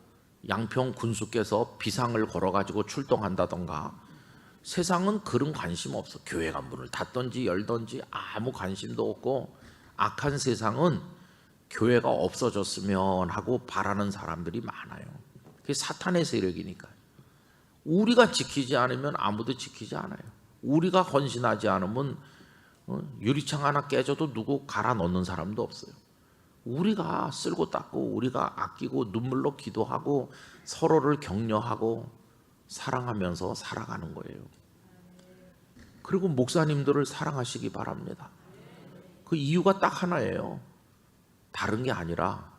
양평 군수께서 비상을 걸어가지고 출동한다던가, 세상은 그런 관심 없어. 교회가 문을 닫든지 열든지 아무 관심도 없고, 악한 세상은 교회가 없어졌으면 하고 바라는 사람들이 많아요. 그게 사탄의 세력이니까. 우리가 지키지 않으면 아무도 지키지 않아요. 우리가 헌신하지 않으면 유리창 하나 깨져도 누구 갈아 넣는 사람도 없어요. 우리가 쓸고 닦고 우리가 아끼고 눈물로 기도하고 서로를 격려하고 사랑하면서 살아가는 거예요. 그리고 목사님들을 사랑하시기 바랍니다. 그 이유가 딱 하나예요. 다른 게 아니라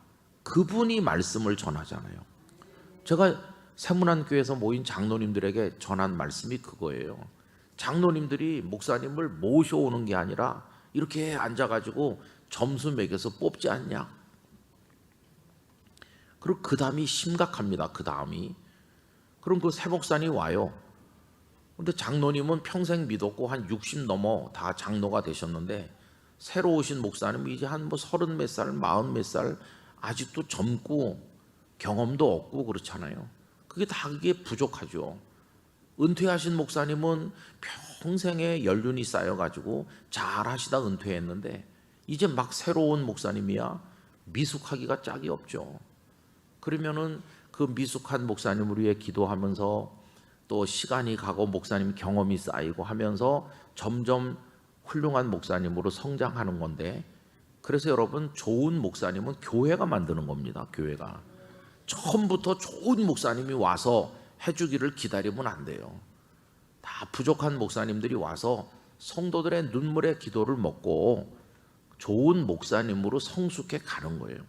그분이 말씀을 전하잖아요. 제가 세문안교회에서 모인 장로님들에게 전한 말씀이 그거예요. 장로님들이 목사님을 모셔오는 게 아니라 이렇게 앉아가지고 점수 매겨서 뽑지 않냐. 그리고 그 다음이 심각합니다. 그 다음이. 그럼 그 새 목사님이 와요. 근데 장로님은 평생 믿었고 한 60 넘어 다 장로가 되셨는데, 새로 오신 목사님이 이제 한 뭐 30 몇 살, 40 몇 살, 아직도 젊고 경험도 없고 그렇잖아요. 그게 부족하죠. 은퇴하신 목사님은 평생의 연륜이 쌓여가지고 잘 하시다 은퇴했는데, 이제 막 새로운 목사님이야 미숙하기가 짝이 없죠. 그러면은 그 미숙한 목사님을 위해 기도하면서 또 시간이 가고 목사님 경험이 쌓이고 하면서 점점 훌륭한 목사님으로 성장하는 건데, 그래서 여러분, 좋은 목사님은 교회가 만드는 겁니다. 교회가. 처음부터 좋은 목사님이 와서 해주기를 기다리면 안 돼요. 다 부족한 목사님들이 와서 성도들의 눈물의 기도를 먹고 좋은 목사님으로 성숙해 가는 거예요.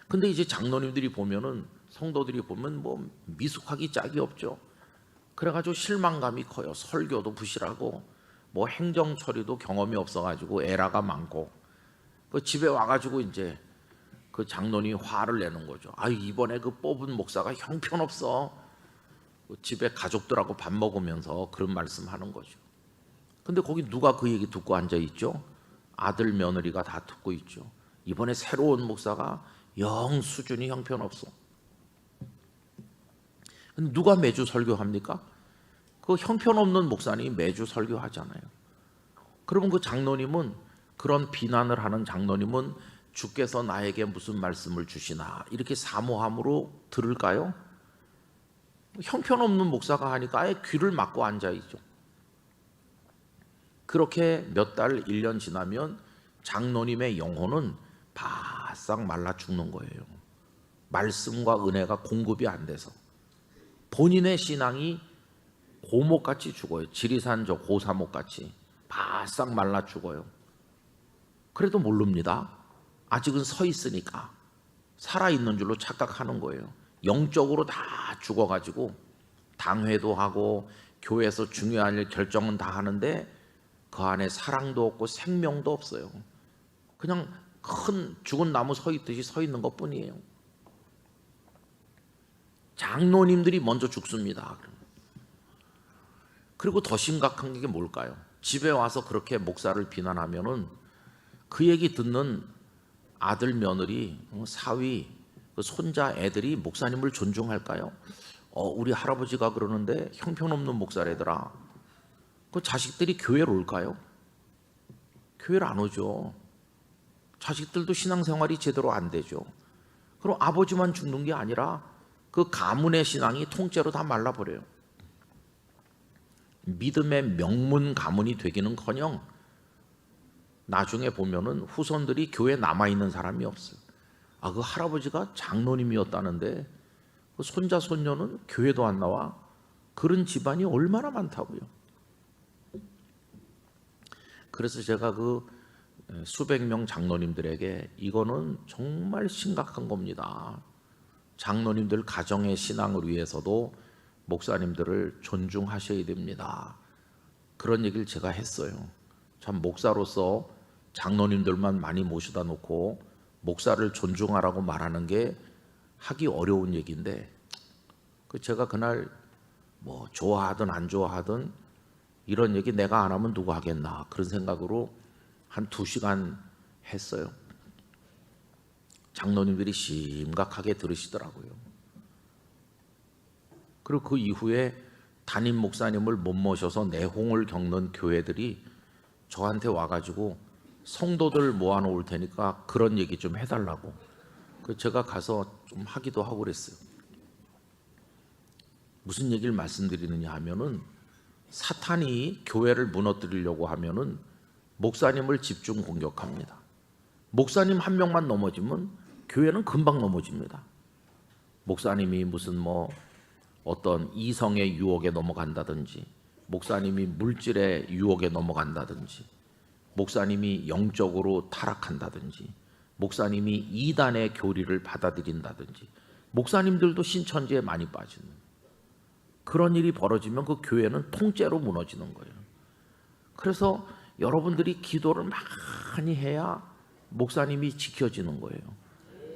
근데 이제 장로님들이 보면은, 성도들이 보면 뭐 미숙하기 짝이 없죠. 그래가지고 실망감이 커요. 설교도 부실하고 뭐 행정 처리도 경험이 없어가지고 에라가 많고, 그 집에 와가지고 이제 그 장로님이 화를 내는 거죠. 아, 이번에 그 뽑은 목사가 형편없어. 집에 가족들하고 밥 먹으면서 그런 말씀하는 거죠. 근데 거기 누가 그 얘기 듣고 앉아 있죠? 아들 며느리가 다 듣고 있죠. 이번에 새로운 목사가 영 수준이 형편없어. 근데 누가 매주 설교합니까? 그 형편없는 목사님이 매주 설교하잖아요. 그러면 그 장로님은, 그런 비난을 하는 장로님은 주께서 나에게 무슨 말씀을 주시나 이렇게 사모함으로 들을까요? 형편없는 목사가 하니까 아예 귀를 막고 앉아있죠. 그렇게 몇 달, 1년 지나면 장로님의 영혼은 바싹 말라 죽는 거예요. 말씀과 은혜가 공급이 안 돼서 본인의 신앙이 고목같이 죽어요. 지리산 저 고사목같이 바싹 말라 죽어요. 그래도 모릅니다. 아직은 서 있으니까 살아있는 줄로 착각하는 거예요. 영적으로 다 죽어가지고 당회도 하고 교회에서 중요한 일 결정은 다 하는데 그 안에 사랑도 없고 생명도 없어요. 그냥 큰 죽은 나무 서 있듯이 서 있는 것뿐이에요. 장로님들이 먼저 죽습니다. 그리고 더 심각한 게 뭘까요? 집에 와서 그렇게 목사를 비난하면은 그 얘기 듣는 아들, 며느리, 사위, 그 손자, 애들이 목사님을 존중할까요? 우리 할아버지가 그러는데 형편없는 목사래더라. 그 자식들이 교회로 올까요? 교회를 안 오죠. 자식들도 신앙생활이 제대로 안 되죠. 그럼 아버지만 죽는 게 아니라 그 가문의 신앙이 통째로 다 말라버려요. 믿음의 명문 가문이 되기는커녕 나중에 보면은 후손들이 교회에 남아있는 사람이 없어요. 그 할아버지가 장로님이었다는데 그 손자 손녀는 교회도 안 나와. 그런 집안이 얼마나 많다고요. 그래서 제가 그 수백 명 장로님들에게 이거는 정말 심각한 겁니다. 장로님들 가정의 신앙을 위해서도 목사님들을 존중하셔야 됩니다. 그런 얘기를 제가 했어요. 참 목사로서 장로님들만 많이 모셔다 놓고 목사를 존중하라고 말하는 게 하기 어려운 얘기인데, 제가 그날 뭐 좋아하든 안 좋아하든 이런 얘기 내가 안 하면 누가 하겠나, 그런 생각으로 한 2시간 했어요. 장로님들이 심각하게 들으시더라고요. 그리고 그 이후에 담임 목사님을 못 모셔서 내홍을 겪는 교회들이 저한테 와가지고 성도들 모아놓을 테니까 그런 얘기 좀 해달라고. 제가 가서 좀 하기도 하고 그랬어요. 무슨 얘기를 말씀드리느냐 하면은, 사탄이 교회를 무너뜨리려고 하면은 목사님을 집중 공격합니다. 목사님 한 명만 넘어지면 교회는 금방 넘어집니다. 목사님이 무슨 어떤 이성의 유혹에 넘어간다든지, 목사님이 물질의 유혹에 넘어간다든지, 목사님이 영적으로 타락한다든지, 목사님이 이단의 교리를 받아들인다든지, 목사님들도 신천지에 많이 빠지는 그런 일이 벌어지면 그 교회는 통째로 무너지는 거예요. 그래서 여러분들이 기도를 많이 해야 목사님이 지켜지는 거예요.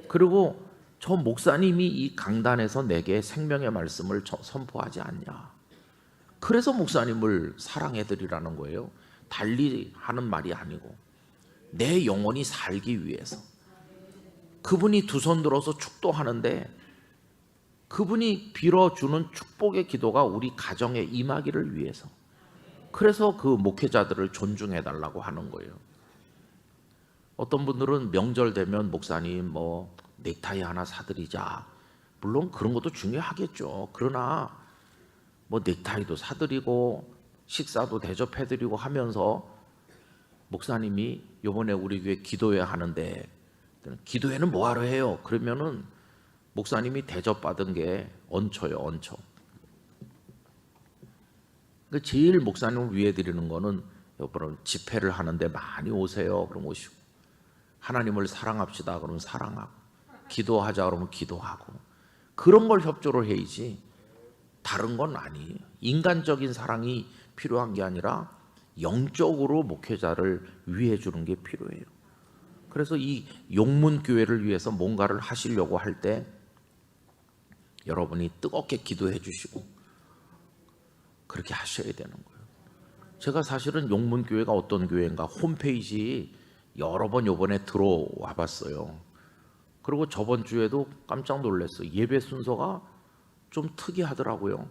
그리고 저 목사님이 이 강단에서 내게 생명의 말씀을 선포하지 않냐, 그래서 목사님을 사랑해드리라는 거예요. 달리 하는 말이 아니고 내 영혼이 살기 위해서. 그분이 두 손 들어서 축도하는데 그분이 빌어주는 축복의 기도가 우리 가정에 임하기를 위해서. 그래서 그 목회자들을 존중해달라고 하는 거예요. 어떤 분들은 명절 되면 목사님 넥타이 하나 사드리자, 물론 그런 것도 중요하겠죠. 그러나 넥타이도 사드리고 식사도 대접해드리고 하면서 목사님이 요번에 우리 교회 기도회 하는데 기도회는 뭐하러 해요? 그러면은 목사님이 대접받은 게 얹혀요, 얹혀. 제일 목사님을 위해 드리는 거는 여러분 집회를 하는데 많이 오세요. 그럼 오시고, 하나님을 사랑합시다. 그러면 사랑하고, 기도하자 그러면 기도하고, 그런 걸 협조를 해야지 다른 건 아니에요. 인간적인 사랑이 필요한 게 아니라 영적으로 목회자를 위해 주는 게 필요해요. 그래서 이 용문교회를 위해서 뭔가를 하시려고 할 때 여러분이 뜨겁게 기도해 주시고 그렇게 하셔야 되는 거예요. 제가 사실은 용문교회가 어떤 교회인가 홈페이지 여러 번 요번에 들어와 봤어요. 그리고 저번 주에도 깜짝 놀랐어요. 예배 순서가 좀 특이하더라고요.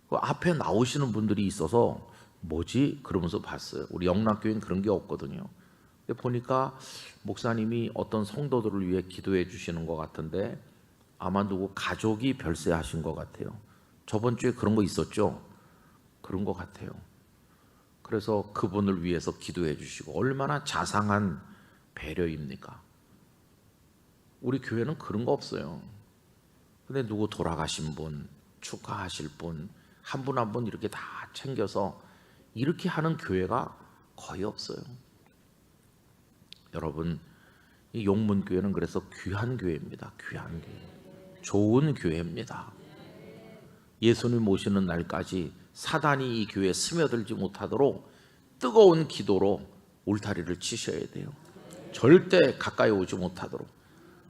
그 앞에 나오시는 분들이 있어서 뭐지? 그러면서 봤어요. 우리 영락교회는 그런 게 없거든요. 근데 보니까 목사님이 어떤 성도들을 위해 기도해 주시는 것 같은데 아마 누구 가족이 별세하신 것 같아요. 저번 주에 그런 거 있었죠? 그런 것 같아요. 그래서 그분을 위해서 기도해 주시고, 얼마나 자상한 배려입니까? 우리 교회는 그런 거 없어요. 근데 누구 돌아가신 분, 축하하실 분, 한 분 한 분 이렇게 다 챙겨서 이렇게 하는 교회가 거의 없어요. 여러분, 이 용문교회는 그래서 귀한 교회입니다. 귀한 교회. 좋은 교회입니다. 예수님 오시는 날까지 사단이 이 교회에 스며들지 못하도록 뜨거운 기도로 울타리를 치셔야 돼요. 절대 가까이 오지 못하도록.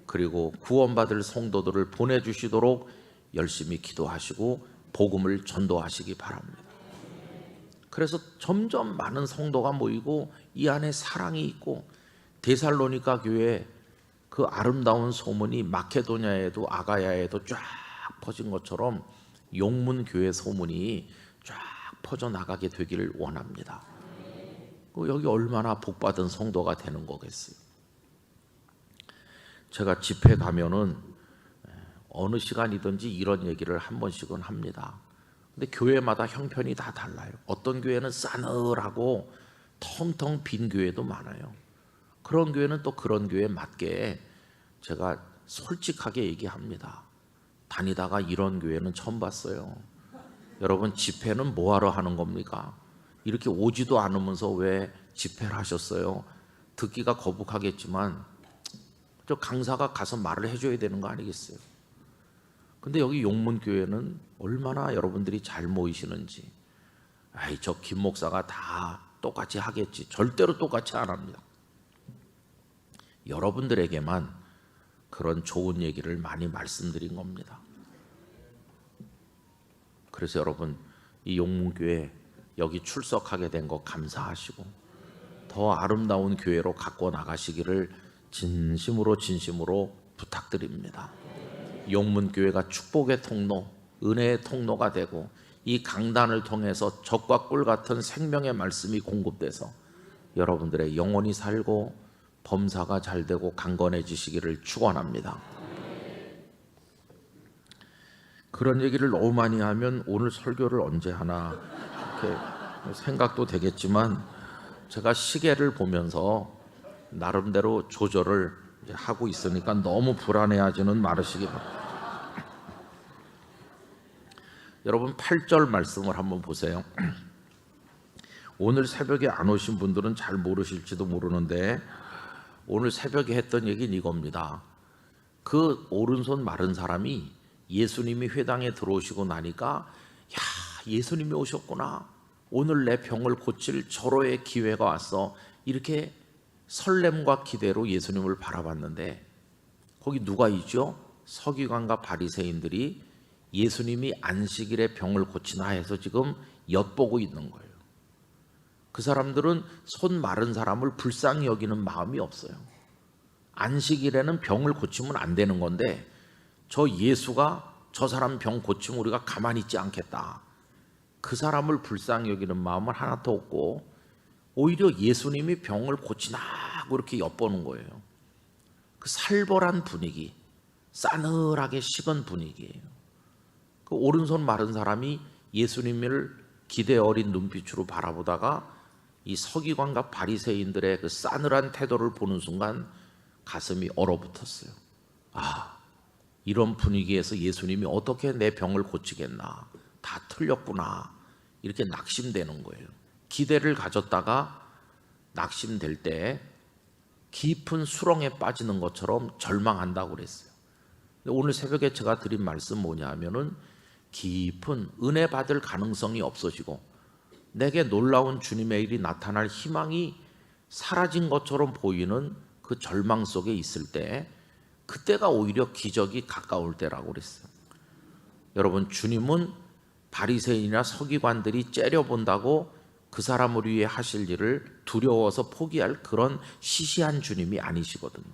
그리고 구원받을 성도들을 보내주시도록 열심히 기도하시고 복음을 전도하시기 바랍니다. 그래서 점점 많은 성도가 모이고 이 안에 사랑이 있고, 데살로니가 교회 그 아름다운 소문이 마케도냐에도 아가야에도 쫙 퍼진 것처럼 용문 교회 소문이 쫙 퍼져나가게 되기를 원합니다. 여기 얼마나 복받은 성도가 되는 거겠어요. 제가 집회 가면은 어느 시간이든지 이런 얘기를 한 번씩은 합니다. 근데 교회마다 형편이 다 달라요. 어떤 교회는 싸늘하고 텅텅 빈 교회도 많아요. 그런 교회는 또 그런 교회에 맞게 제가 솔직하게 얘기합니다. 다니다가 이런 교회는 처음 봤어요. 여러분, 집회는 뭐하러 하는 겁니까? 이렇게 오지도 않으면서 왜 집회를 하셨어요? 듣기가 거북하겠지만 저 강사가 가서 말을 해줘야 되는 거 아니겠어요? 근데 여기 용문교회는 얼마나 여러분들이 잘 모이시는지. 저 김 목사가 다 똑같이 하겠지. 절대로 똑같이 안 합니다. 여러분들에게만 그런 좋은 얘기를 많이 말씀드린 겁니다. 그래서 여러분, 이 용문교회 여기 출석하게 된 거 감사하시고 더 아름다운 교회로 갖고 나가시기를 진심으로 부탁드립니다. 용문교회가 축복의 통로, 은혜의 통로가 되고 이 강단을 통해서 적과 꿀 같은 생명의 말씀이 공급돼서 여러분들의 영혼이 살고 범사가 잘 되고 강건해지시기를 축원합니다. 그런 얘기를 너무 많이 하면 오늘 설교를 언제 하나 이렇게 생각도 되겠지만, 제가 시계를 보면서 나름대로 조절을 하고 있으니까 너무 불안해하지는 말으시기 바랍니다. 여러분, 8절 말씀을 한번 보세요. 오늘 새벽에 안 오신 분들은 잘 모르실지도 모르는데 오늘 새벽에 했던 얘기는 이겁니다. 그 오른손 마른 사람이 예수님이 회당에 들어오시고 나니까, 야, 예수님이 오셨구나, 오늘 내 병을 고칠 절호의 기회가 왔어, 이렇게 설렘과 기대로 예수님을 바라봤는데, 거기 누가 있죠? 서기관과 바리새인들이 예수님이 안식일에 병을 고치나 해서 지금 엿보고 있는 거예요. 그 사람들은 손 마른 사람을 불쌍히 여기는 마음이 없어요. 안식일에는 병을 고치면 안 되는 건데 저 예수가 저 사람 병 고치면 우리가 가만히 있지 않겠다, 그 사람을 불쌍히 여기는 마음은 하나도 없고 오히려 예수님이 병을 고치나 하고 이렇게 엿보는 거예요. 그 살벌한 분위기, 싸늘하게 식은 분위기예요. 그 오른손 마른 사람이 예수님을 기대 어린 눈빛으로 바라보다가 이 서기관과 바리새인들의 그 싸늘한 태도를 보는 순간 가슴이 얼어붙었어요. 아, 이런 분위기에서 예수님이 어떻게 내 병을 고치겠나, 다 틀렸구나, 이렇게 낙심되는 거예요. 기대를 가졌다가 낙심될 때 깊은 수렁에 빠지는 것처럼 절망한다고 그랬어요. 오늘 새벽에 제가 드린 말씀 뭐냐 하면은, 깊은 은혜 받을 가능성이 없어지고 내게 놀라운 주님의 일이 나타날 희망이 사라진 것처럼 보이는 그 절망 속에 있을 때, 그때가 오히려 기적이 가까울 때라고 그랬어요. 여러분, 주님은 바리새인이나 서기관들이 째려본다고 그 사람을 위해 하실 일을 두려워서 포기할 그런 시시한 주님이 아니시거든요.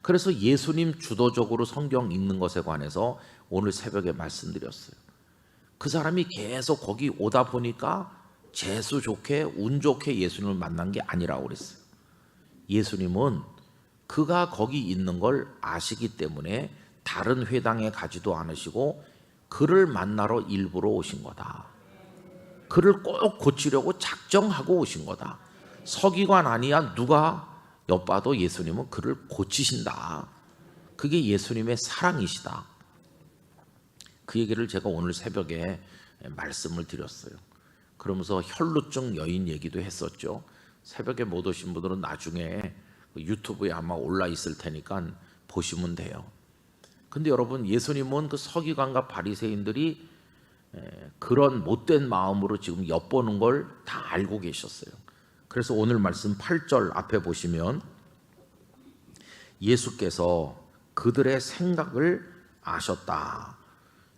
그래서 예수님 주도적으로 성경 읽는 것에 관해서 오늘 새벽에 말씀드렸어요. 그 사람이 계속 거기 오다 보니까 재수 좋게 운 좋게 예수님을 만난 게 아니라고 그랬어요. 예수님은 그가 거기 있는 걸 아시기 때문에 다른 회당에 가지도 않으시고 그를 만나러 일부러 오신 거다. 그를 꼭 고치려고 작정하고 오신 거다. 서기관 아니야 누가 엿봐도 예수님은 그를 고치신다. 그게 예수님의 사랑이시다. 그 얘기를 제가 오늘 새벽에 말씀을 드렸어요. 그러면서 혈루증 여인 얘기도 했었죠. 새벽에 못 오신 분들은 나중에 유튜브에 아마 올라 있을 테니까 보시면 돼요. 근데 여러분, 예수님은 그 서기관과 바리새인들이 그런 못된 마음으로 지금 엿보는 걸 다 알고 계셨어요. 그래서 오늘 말씀 8절 앞에 보시면 예수께서 그들의 생각을 아셨다.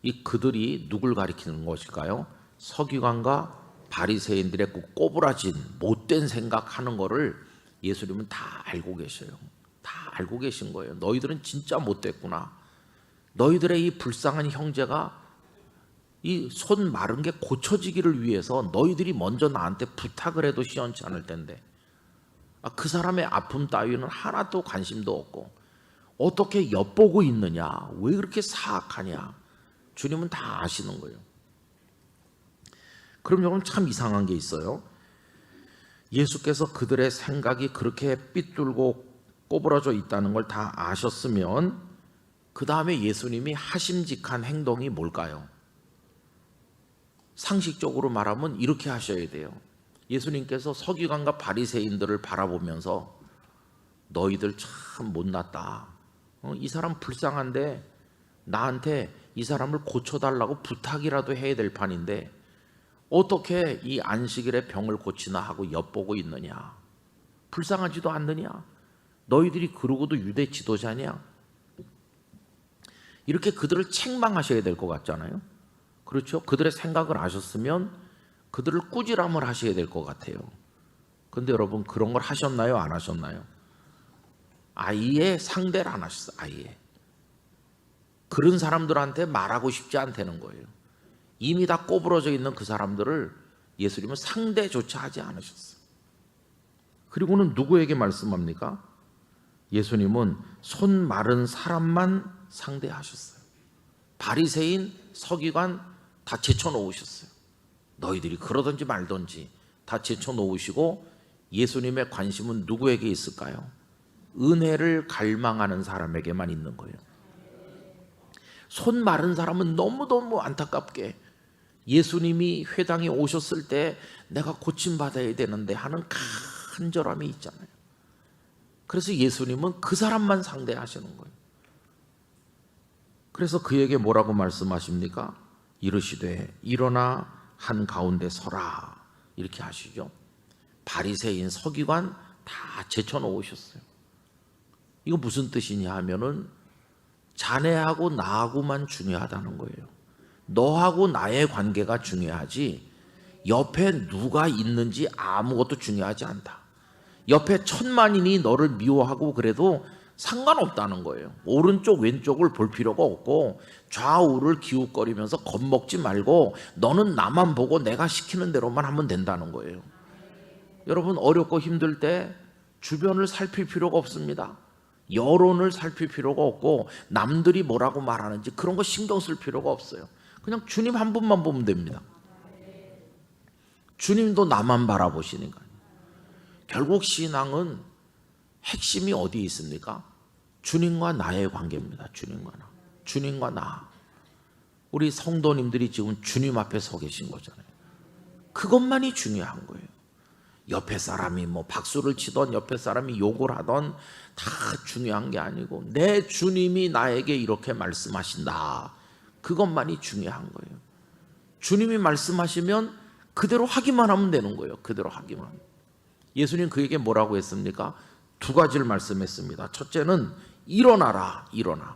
이 그들이 누굴 가리키는 것일까요? 서기관과 바리새인들의 그 꼬부라진 못된 생각하는 거를 예수님은 다 알고 계셔요. 다 알고 계신 거예요. 너희들은 진짜 못됐구나. 너희들의 이 불쌍한 형제가 이 손 마른 게 고쳐지기를 위해서 너희들이 먼저 나한테 부탁을 해도 시원치 않을 텐데 그 사람의 아픔 따위는 하나도 관심도 없고 어떻게 엿보고 있느냐, 왜 그렇게 사악하냐, 주님은 다 아시는 거예요. 그럼 여러분 참 이상한 게 있어요. 예수께서 그들의 생각이 그렇게 삐뚤고 꼬부라져 있다는 걸 다 아셨으면 그 다음에 예수님이 하심직한 행동이 뭘까요? 상식적으로 말하면 이렇게 하셔야 돼요. 예수님께서 서기관과 바리새인들을 바라보면서 너희들 참 못났다. 이 사람 불쌍한데 나한테 이 사람을 고쳐달라고 부탁이라도 해야 될 판인데 어떻게 이 안식일에 병을 고치나 하고 엿보고 있느냐. 불쌍하지도 않느냐. 너희들이 그러고도 유대 지도자냐. 이렇게 그들을 책망하셔야 될 것 같잖아요. 그렇죠? 그들의 생각을 아셨으면 그들을 꾸지람을 하셔야 될 것 같아요. 근데 여러분 그런 걸 하셨나요? 안 하셨나요? 아예 상대를 안 하셨어요. 아예. 그런 사람들한테 말하고 싶지 않다는 거예요. 이미 다 꼬부러져 있는 그 사람들을 예수님은 상대조차 하지 않으셨어요. 그리고는 누구에게 말씀합니까? 예수님은 손 마른 사람만 상대하셨어요. 바리새인, 서기관 다 제쳐놓으셨어요. 너희들이 그러든지 말든지 다 제쳐놓으시고 예수님의 관심은 누구에게 있을까요? 은혜를 갈망하는 사람에게만 있는 거예요. 손 마른 사람은 너무너무 안타깝게 예수님이 회당에 오셨을 때 내가 고침받아야 되는데 하는 간절함이 있잖아요. 그래서 예수님은 그 사람만 상대하시는 거예요. 그래서 그에게 뭐라고 말씀하십니까? 이르시되 일어나 한가운데 서라 이렇게 하시죠. 바리새인, 서기관 다 제쳐놓으셨어요. 이거 무슨 뜻이냐 하면은 자네하고 나하고만 중요하다는 거예요. 너하고 나의 관계가 중요하지 옆에 누가 있는지 아무것도 중요하지 않다. 옆에 천만인이 너를 미워하고 그래도 상관없다는 거예요. 오른쪽 왼쪽을 볼 필요가 없고 좌우를 기웃거리면서 겁먹지 말고 너는 나만 보고 내가 시키는 대로만 하면 된다는 거예요. 여러분 어렵고 힘들 때 주변을 살필 필요가 없습니다. 여론을 살필 필요가 없고 남들이 뭐라고 말하는지 그런 거 신경 쓸 필요가 없어요. 그냥 주님 한 분만 보면 됩니다. 주님도 나만 바라보시니까. 결국 신앙은 핵심이 어디에 있습니까? 주님과 나의 관계입니다. 주님과 나. 주님과 나. 우리 성도님들이 지금 주님 앞에 서 계신 거잖아요. 그것만이 중요한 거예요. 옆에 사람이 뭐 박수를 치던 옆에 사람이 욕을 하던 다 중요한 게 아니고 내 주님이 나에게 이렇게 말씀하신다. 그것만이 중요한 거예요. 주님이 말씀하시면 그대로 하기만 하면 되는 거예요. 그대로 하기만. 예수님 그에게 뭐라고 했습니까? 두 가지를 말씀했습니다. 첫째는 일어나라, 일어나.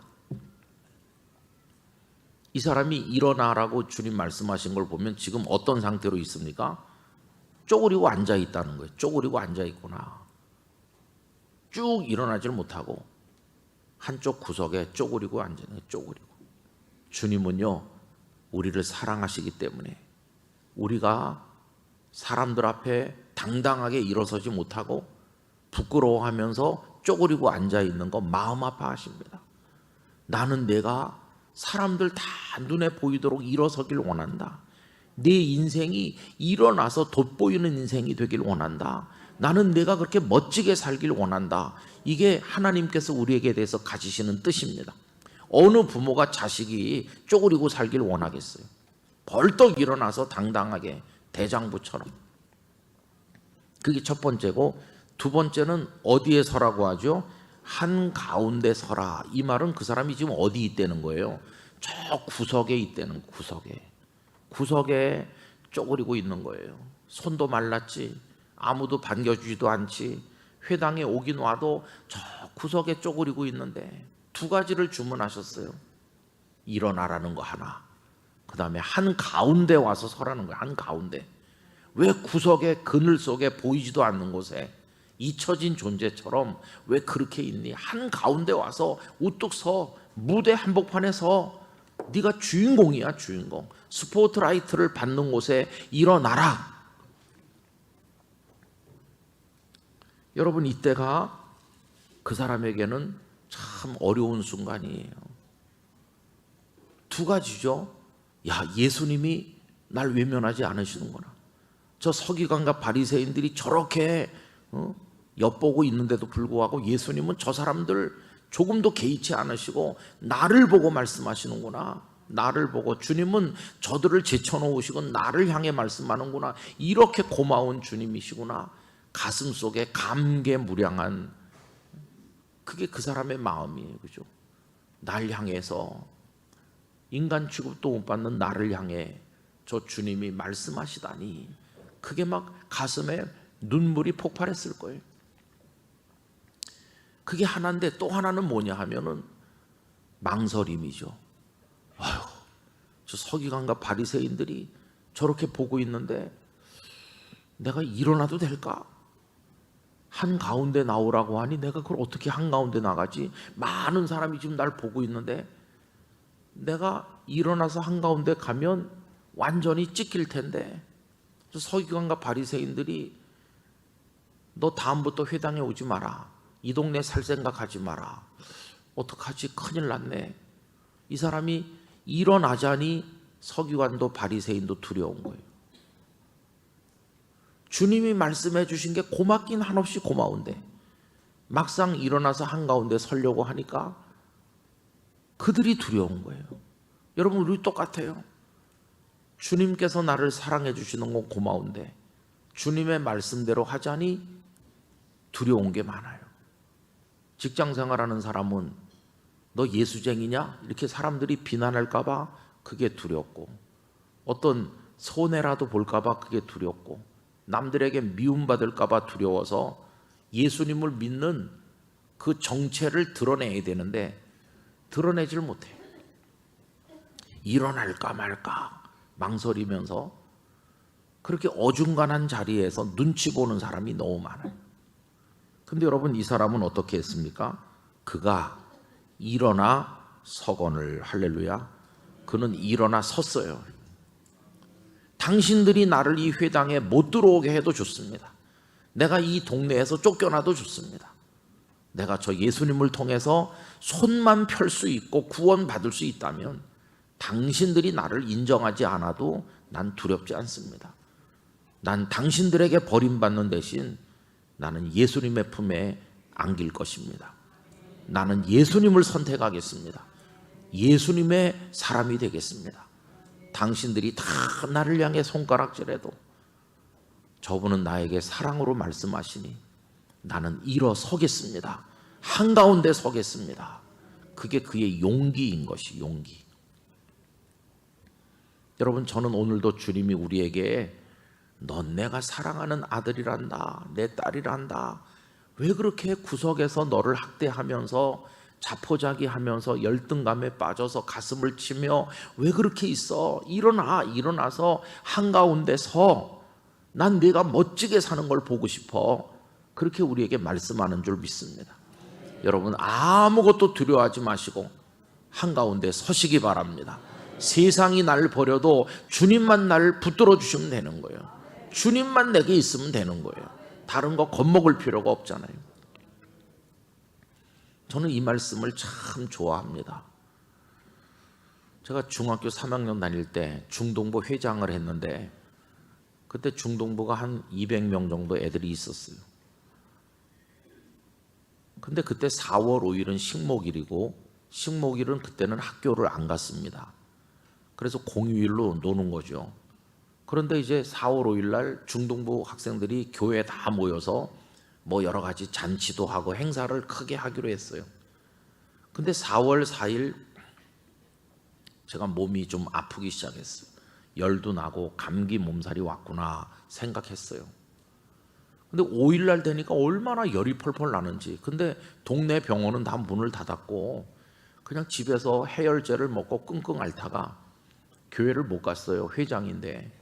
이 사람이 일어나라고 주님 말씀하신 걸 보면 지금 어떤 상태로 있습니까? 쪼그리고 앉아 있다는 거예요. 쪼그리고 앉아 있구나. 쭉 일어나질 못하고 한쪽 구석에 쪼그리고 앉아 있는 거예요. 쪼그리고. 주님은요, 우리를 사랑하시기 때문에 우리가 사람들 앞에 당당하게 일어서지 못하고 부끄러워하면서 쪼그리고 앉아 있는 거 마음 아파하십니다. 나는 내가 사람들 다 눈에 보이도록 일어서길 원한다. 내 인생이 일어나서 돋보이는 인생이 되길 원한다. 나는 내가 그렇게 멋지게 살길 원한다. 이게 하나님께서 우리에게 대해서 가지시는 뜻입니다. 어느 부모가 자식이 쪼그리고 살길 원하겠어요? 벌떡 일어나서 당당하게 대장부처럼. 그게 첫 번째고, 두 번째는 어디에 서라고 하죠? 한가운데 서라. 이 말은 그 사람이 지금 어디 있다는 거예요? 저 구석에 있다는, 구석에. 구석에 쪼그리고 있는 거예요. 손도 말랐지, 아무도 반겨주지도 않지, 회당에 오긴 와도 저 구석에 쪼그리고 있는데 두 가지를 주문하셨어요. 일어나라는 거 하나, 그 다음에 한가운데 와서 서라는 거예요. 한가운데. 왜 구석에 그늘 속에 보이지도 않는 곳에 잊혀진 존재처럼 왜 그렇게 있니? 한가운데 와서 우뚝 서, 무대 한복판에 서. 네가 주인공이야, 주인공. 스포트라이트를 받는 곳에 일어나라. 여러분, 이때가 그 사람에게는 참 어려운 순간이에요. 두 가지죠. 야, 예수님이 날 외면하지 않으시는구나. 저 서기관과 바리새인들이 저렇게 엿보고 있는데도 불구하고 예수님은 저 사람들 조금도 개의치 않으시고 나를 보고 말씀하시는구나. 나를 보고, 주님은 저들을 제쳐놓으시고 나를 향해 말씀하는구나. 이렇게 고마운 주님이시구나. 가슴 속에 감개무량한, 그게 그 사람의 마음이에요. 그죠? 날 향해서, 인간 취급도 못 받는 나를 향해 저 주님이 말씀하시다니, 그게 막 가슴에 눈물이 폭발했을 거예요. 그게 하나인데 또 하나는 뭐냐 하면은 망설임이죠. 아유, 저 서기관과 바리새인들이 저렇게 보고 있는데 내가 일어나도 될까? 한가운데 나오라고 하니 내가 그걸 어떻게 한가운데 나가지? 많은 사람이 지금 날 보고 있는데 내가 일어나서 한가운데 가면 완전히 찢길 텐데. 저 서기관과 바리새인들이 너 다음부터 회당에 오지 마라, 이 동네 살 생각하지 마라, 어떡하지, 큰일 났네. 이 사람이 일어나자니 서기관도 바리새인도 두려운 거예요. 주님이 말씀해 주신 게 고맙긴 한없이 고마운데 막상 일어나서 한가운데 서려고 하니까 그들이 두려운 거예요. 여러분, 우리 똑같아요. 주님께서 나를 사랑해 주시는 건 고마운데 주님의 말씀대로 하자니 두려운 게 많아요. 직장 생활하는 사람은 너 예수쟁이냐? 이렇게 사람들이 비난할까 봐 그게 두렵고, 어떤 손해라도 볼까 봐 그게 두렵고, 남들에게 미움받을까 봐 두려워서 예수님을 믿는 그 정체를 드러내야 되는데 드러내질 못해요. 일어날까 말까 망설이면서 그렇게 어중간한 자리에서 눈치 보는 사람이 너무 많아요. 근데 여러분, 이 사람은 어떻게 했습니까? 그가 일어나 서거늘. 할렐루야. 그는 일어나 섰어요. 당신들이 나를 이 회당에 못 들어오게 해도 좋습니다. 내가 이 동네에서 쫓겨나도 좋습니다. 내가 저 예수님을 통해서 손만 펼 수 있고 구원받을 수 있다면 당신들이 나를 인정하지 않아도 난 두렵지 않습니다. 난 당신들에게 버림받는 대신 나는 예수님의 품에 안길 것입니다. 나는 예수님을 선택하겠습니다. 예수님의 사람이 되겠습니다. 당신들이 다 나를 향해 손가락질해도 저분은 나에게 사랑으로 말씀하시니 나는 일어서겠습니다. 한가운데 서겠습니다. 그게 그의 용기인 것이, 용기. 여러분, 저는 오늘도 주님이 우리에게 넌 내가 사랑하는 아들이란다, 내 딸이란다, 왜 그렇게 구석에서 너를 학대하면서 자포자기하면서 열등감에 빠져서 가슴을 치며 왜 그렇게 있어? 일어나, 일어나서 한가운데 서. 난 네가 멋지게 사는 걸 보고 싶어. 그렇게 우리에게 말씀하는 줄 믿습니다. 여러분, 아무것도 두려워하지 마시고 한가운데 서시기 바랍니다. 세상이 나를 버려도 주님만 나를 붙들어 주시면 되는 거예요. 주님만 내게 있으면 되는 거예요. 다른 거 겁먹을 필요가 없잖아요. 저는 이 말씀을 참 좋아합니다. 제가 중학교 3학년 다닐 때 중동부 회장을 했는데 그때 중동부가 한 200명 정도 애들이 있었어요. 근데 그때 4월 5일은 식목일이고 식목일은 그때는 학교를 안 갔습니다. 그래서 공휴일로 노는 거죠. 그런데 이제 4월 5일 날 중동부 학생들이 교회에 다 모여서 뭐 여러 가지 잔치도 하고 행사를 크게 하기로 했어요. 근데 4월 4일 제가 몸이 좀 아프기 시작했어요. 열도 나고 감기 몸살이 왔구나 생각했어요. 근데 5일 날 되니까 얼마나 열이 펄펄 나는지. 근데 동네 병원은 다 문을 닫았고 그냥 집에서 해열제를 먹고 끙끙 앓다가 교회를 못 갔어요. 회장인데.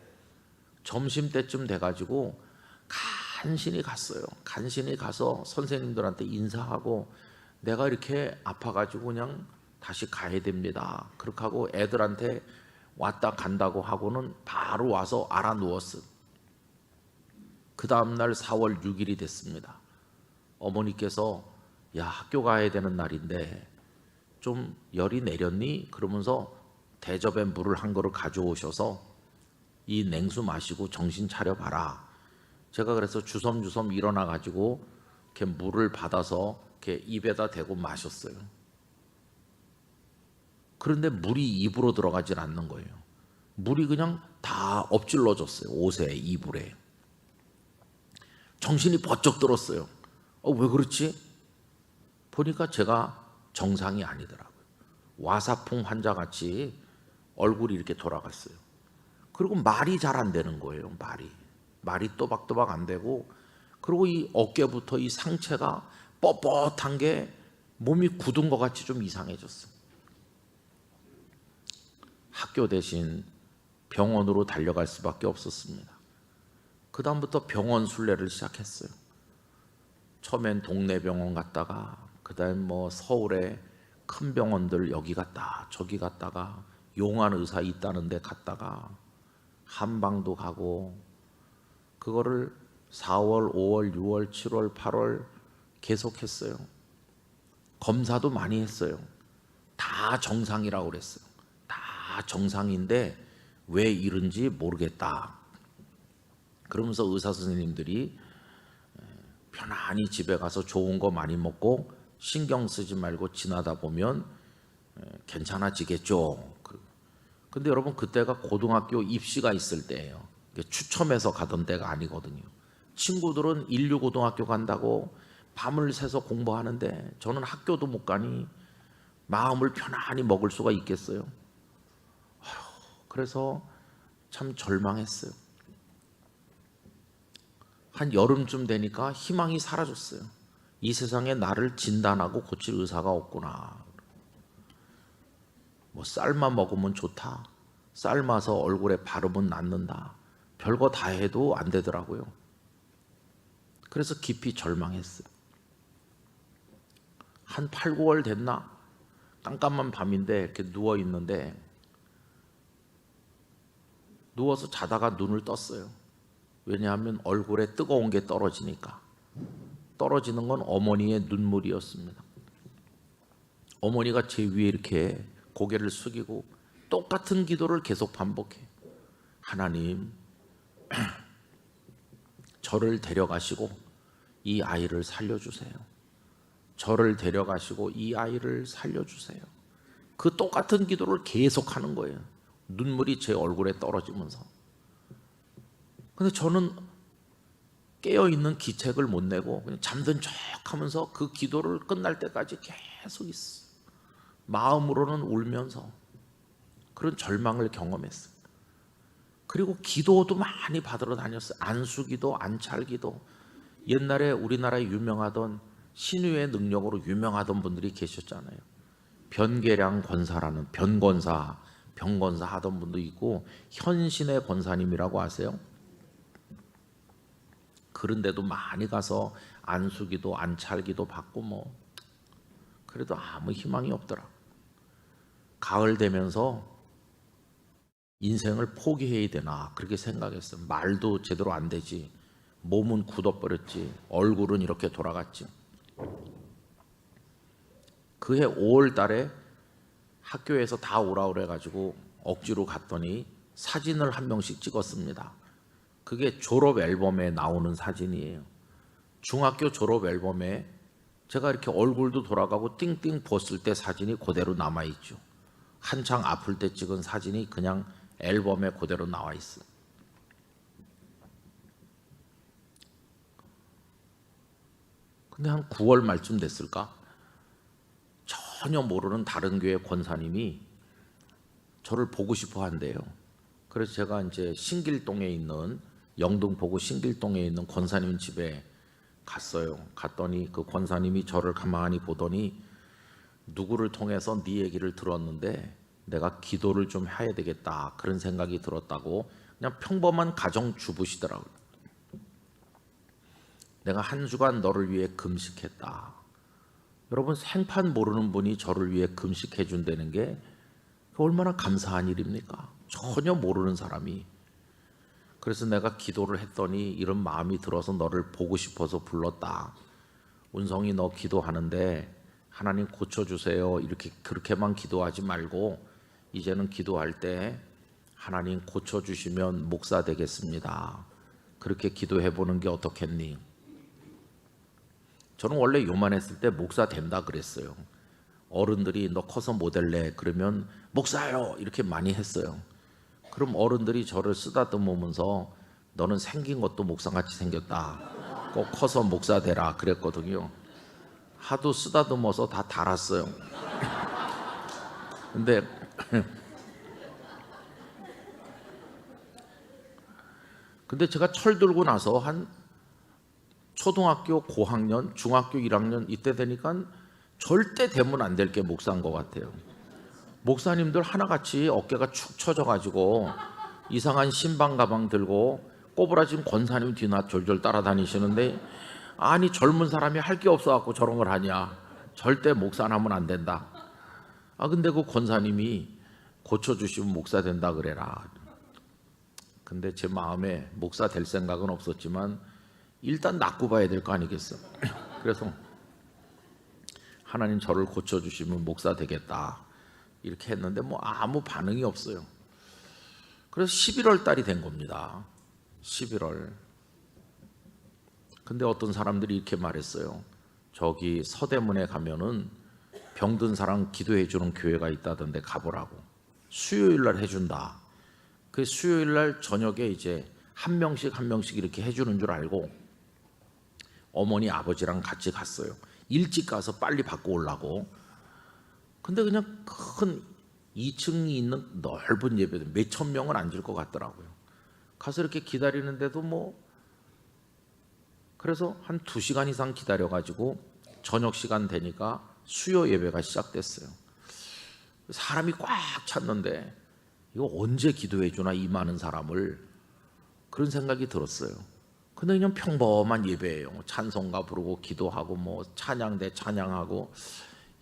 점심때쯤 돼가지고 간신히 갔어요. 간신히 가서 선생님들한테 인사하고 내가 이렇게 아파가지고 그냥 다시 가야 됩니다. 그렇게 하고 애들한테 왔다 간다고 하고는 바로 와서 알아 누웠어요. 그 다음날 4월 6일이 됐습니다. 어머니께서 야, 학교 가야 되는 날인데 좀 열이 내렸니? 그러면서 대접에 물을 한 그릇 가져오셔서 이 냉수 마시고 정신 차려봐라. 제가 그래서 주섬주섬 일어나 가지고 이렇게 물을 받아서 이렇게 입에다 대고 마셨어요. 그런데 물이 입으로 들어가질 않는 거예요. 물이 그냥 다 엎질러졌어요. 옷에, 이불에. 정신이 번쩍 들었어요. 왜 그렇지? 보니까 제가 정상이 아니더라고요. 와사풍 환자같이 얼굴이 이렇게 돌아갔어요. 그리고 말이 잘 안 되는 거예요. 말이 또박또박 안 되고, 그리고 이 어깨부터 이 상체가 뻣뻣한 게 몸이 굳은 것 같이 좀 이상해졌어요. 학교 대신 병원으로 달려갈 수밖에 없었습니다. 그 다음부터 병원 순례를 시작했어요. 처음엔 동네 병원 갔다가 그 다음 뭐 서울에 큰 병원들 여기 갔다 저기 갔다가 용한 의사 있다는 데 갔다가 한방도 가고, 그거를 4월, 5월, 6월, 7월, 8월 계속했어요. 검사도 많이 했어요. 다 정상이라고 그랬어요. 다 정상인데 왜 이런지 모르겠다. 그러면서 의사 선생님들이 편안히 집에 가서 좋은 거 많이 먹고 신경 쓰지 말고 지나다 보면 괜찮아지겠죠. 근데 여러분, 그때가 고등학교 입시가 있을 때예요. 추첨해서 가던 때가 아니거든요. 친구들은 인류고등학교 간다고 밤을 새서 공부하는데 저는 학교도 못 가니 마음을 편안히 먹을 수가 있겠어요? 그래서 참 절망했어요. 한 여름쯤 되니까 희망이 사라졌어요. 이 세상에 나를 진단하고 고칠 의사가 없구나. 뭐 쌀만 먹으면 좋다. 삶아서 얼굴에 바르면 낫는다. 별거 다 해도 안 되더라고요. 그래서 깊이 절망했어요. 한 8, 9월 됐나? 깜깜한 밤인데 이렇게 누워 있는데 누워서 자다가 눈을 떴어요. 왜냐하면 얼굴에 뜨거운 게 떨어지니까. 떨어지는 건 어머니의 눈물이었습니다. 어머니가 제 위에 이렇게 고개를 숙이고 똑같은 기도를 계속 반복해. 하나님, 저를 데려가시고 이 아이를 살려주세요. 저를 데려가시고 이 아이를 살려주세요. 그 똑같은 기도를 계속하는 거예요. 눈물이 제 얼굴에 떨어지면서. 근데 저는 깨어있는 기책을 못 내고 그냥 잠든 척 하면서 그 기도를 끝날 때까지 계속 있어요. 마음으로는 울면서 그런 절망을 경험했어요. 그리고 기도도 많이 받으러 다녔어요. 안수기도, 안찰기도. 옛날에 우리나라에 유명하던 신유의 능력으로 유명하던 분들이 계셨잖아요. 변계량 권사라는 변권사, 병권사 하던 분도 있고 현신의 권사님이라고 아세요? 그런데도 많이 가서 안수기도, 안찰기도 받고 뭐 그래도 아무 희망이 없더라. 가을 되면서 인생을 포기해야 되나 그렇게 생각했어요. 말도 제대로 안 되지, 몸은 굳어버렸지, 얼굴은 이렇게 돌아갔지. 그해 5월 달에 학교에서 다 오라 그래가지고 억지로 갔더니 사진을 한 명씩 찍었습니다. 그게 졸업 앨범에 나오는 사진이에요. 중학교 졸업 앨범에 제가 이렇게 얼굴도 돌아가고 띵띵 벗을 때 사진이 그대로 남아있죠. 한창 아플 때 찍은 사진이 그냥 앨범에 그대로 나와 있어요. 근데 한 9월 말쯤 됐을까? 전혀 모르는 다른 교회 권사님이 저를 보고 싶어 한대요. 그래서 제가 이제 신길동에 있는 영등포구 신길동에 있는 권사님 집에 갔어요. 갔더니 그 권사님이 저를 가만히 보더니 누구를 통해서 네 얘기를 들었는데 내가 기도를 좀 해야 되겠다 그런 생각이 들었다고 그냥 평범한 가정주부시더라고요. 내가 한 주간 너를 위해 금식했다. 여러분 생판 모르는 분이 저를 위해 금식해 준다는 게 얼마나 감사한 일입니까? 전혀 모르는 사람이. 그래서 내가 기도를 했더니 이런 마음이 들어서 너를 보고 싶어서 불렀다. 운성이 너 기도하는데 하나님 고쳐주세요 이렇게 그렇게만 기도하지 말고 이제는 기도할 때 하나님 고쳐주시면 목사 되겠습니다. 그렇게 기도해 보는 게 어떻겠니? 저는 원래 요만했을 때 목사 된다 그랬어요. 어른들이 너 커서 뭐 될래? 그러면 목사요 이렇게 많이 했어요. 그럼 어른들이 저를 쓰다듬으면서 너는 생긴 것도 목사같이 생겼다. 꼭 커서 목사 되라 그랬거든요. 하도 쓰다듬어서 다 달았어요. 근데 제가 철들고 나서 한 초등학교 고학년, 중학교 1학년 이때 되니까 절대 되면 안 될 게 목사인 것 같아요. 목사님들 하나같이 어깨가 축 처져가지고 이상한 신방 가방 들고 꼬부라진 권사님 뒤나 졸졸 따라다니시는데 아니 젊은 사람이 할 게 없어갖고 저런 걸 하냐. 절대 목사는 하면 안 된다. 근데 그 권사님이 고쳐주시면 목사 된다 그래라. 근데 제 마음에 목사 될 생각은 없었지만 일단 낫고 봐야 될 거 아니겠어. 그래서 하나님 저를 고쳐주시면 목사 되겠다 이렇게 했는데 뭐 아무 반응이 없어요. 그래서 11월 달이 된 겁니다. 11월. 근데 어떤 사람들이 이렇게 말했어요. 저기 서대문에 가면은 병든 사람 기도해 주는 교회가 있다던데 가보라고. 수요일 날 해준다. 그 수요일 날 저녁에 이제 한 명씩 이렇게 해주는 줄 알고 어머니 아버지랑 같이 갔어요. 일찍 가서 빨리 받고 오려고. 근데 그냥 큰 2층이 있는 넓은 예배도 몇천 명은 앉을 것 같더라고요. 가서 이렇게 기다리는데도 뭐 그래서 한 2시간 이상 기다려가지고 저녁 시간 되니까 수요 예배가 시작됐어요. 사람이 꽉 찼는데 이거 언제 기도해 주나 이 많은 사람을 그런 생각이 들었어요. 근데 그냥 평범한 예배예요. 찬송가 부르고 기도하고 뭐 찬양대 찬양하고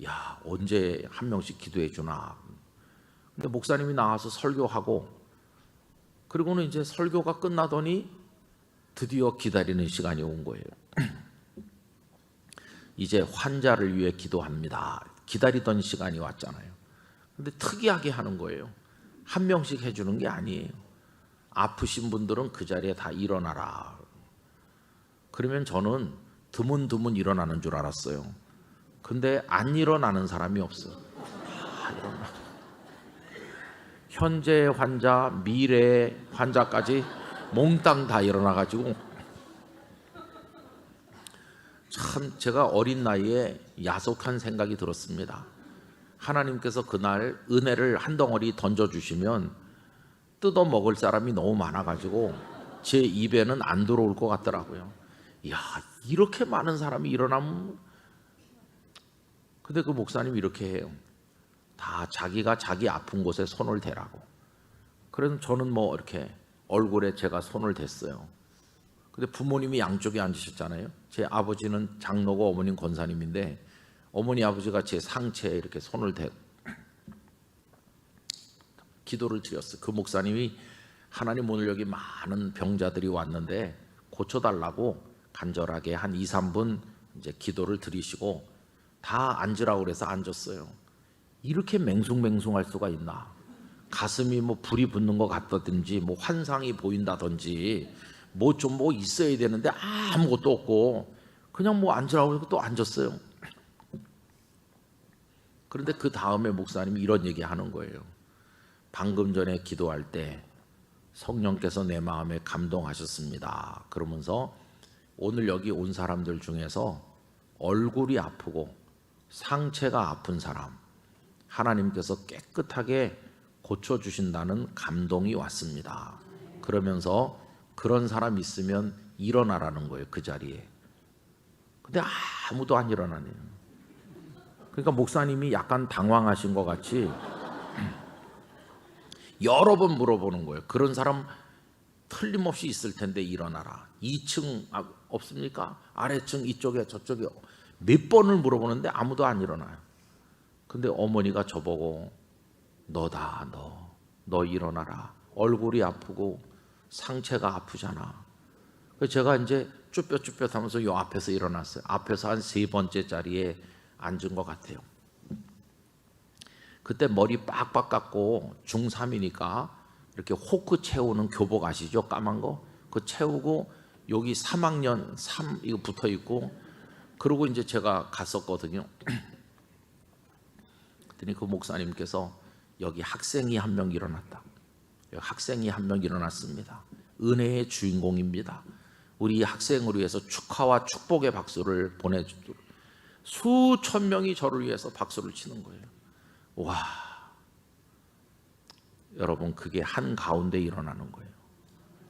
야 언제 한 명씩 기도해 주나. 근데 목사님이 나와서 설교하고 그리고는 이제 설교가 끝나더니 드디어 기다리는 시간이 온 거예요. 이제 환자를 위해 기도합니다. 기다리던 시간이 왔잖아요. 근데 특이하게 하는 거예요. 한 명씩 해주는 게 아니에요. 아프신 분들은 그 자리에 다 일어나라. 그러면 저는 드문드문 일어나는 줄 알았어요. 근데 안 일어나는 사람이 없어요. 현재 환자, 미래 환자까지 몽땅 다 일어나가지고 참 제가 어린 나이에 야속한 생각이 들었습니다. 하나님께서 그날 은혜를 한 덩어리 던져주시면 뜯어 먹을 사람이 너무 많아가지고 제 입에는 안 들어올 것 같더라고요. 이야 이렇게 많은 사람이 일어나면. 근데 그 목사님이 이렇게 해요. 다 자기가 자기 아픈 곳에 손을 대라고. 그래서 저는 뭐 이렇게 얼굴에 제가 손을 댔어요. 근데 부모님이 양쪽에 앉으셨잖아요. 제 아버지는 장로고 어머니는 권사님인데 어머니 아버지가 제 상체에 이렇게 손을 대고 기도를 드렸어요. 그 목사님이 하나님 오늘 여기 많은 병자들이 왔는데 고쳐달라고 간절하게 한 2, 3분 이제 기도를 드리시고 다 앉으라고 그래서 앉았어요. 이렇게 맹숭맹숭할 수가 있나? 가슴이 뭐 불이 붙는 것 같다든지 뭐 환상이 보인다든지 뭐 좀 뭐 있어야 되는데 아무것도 없고 그냥 뭐 앉으라고 해서 또 앉았어요. 그런데 그 다음에 목사님이 이런 얘기 하는 거예요. 방금 전에 기도할 때 성령께서 내 마음에 감동하셨습니다. 그러면서 오늘 여기 온 사람들 중에서 얼굴이 아프고 상체가 아픈 사람 하나님께서 깨끗하게 고쳐주신다는 감동이 왔습니다. 그러면서 그런 사람 있으면 일어나라는 거예요, 그 자리에. 근데 아무도 안 일어나네요. 그러니까 목사님이 약간 당황하신 것 같이 여러 번 물어보는 거예요. 그런 사람 틀림없이 있을 텐데 일어나라. 2층 없습니까? 아래층 이쪽에 저쪽에 몇 번을 물어보는데 아무도 안 일어나요. 근데 어머니가 저보고 너다 너 일어나라. 얼굴이 아프고 상체가 아프잖아. 그래서 제가 이제 쭈뼛쭈뼛 하면서 요 앞에서 일어났어요. 앞에서 한 3번째 자리에 앉은 것 같아요. 그때 머리 빡빡 깎고 중3이니까 이렇게 호크 채우는 교복 아시죠? 까만 거. 그거 채우고 여기 3학년 3 이거 붙어 있고, 그러고 이제 제가 갔었거든요. 그랬더니 그 목사님께서 여기 학생이 한 명 일어났다. 여기 학생이 한 명 일어났습니다. 은혜의 주인공입니다. 우리 학생을 위해서 축하와 축복의 박수를 보내주도록 수천 명이 저를 위해서 박수를 치는 거예요. 와, 여러분, 그게 한가운데 일어나는 거예요.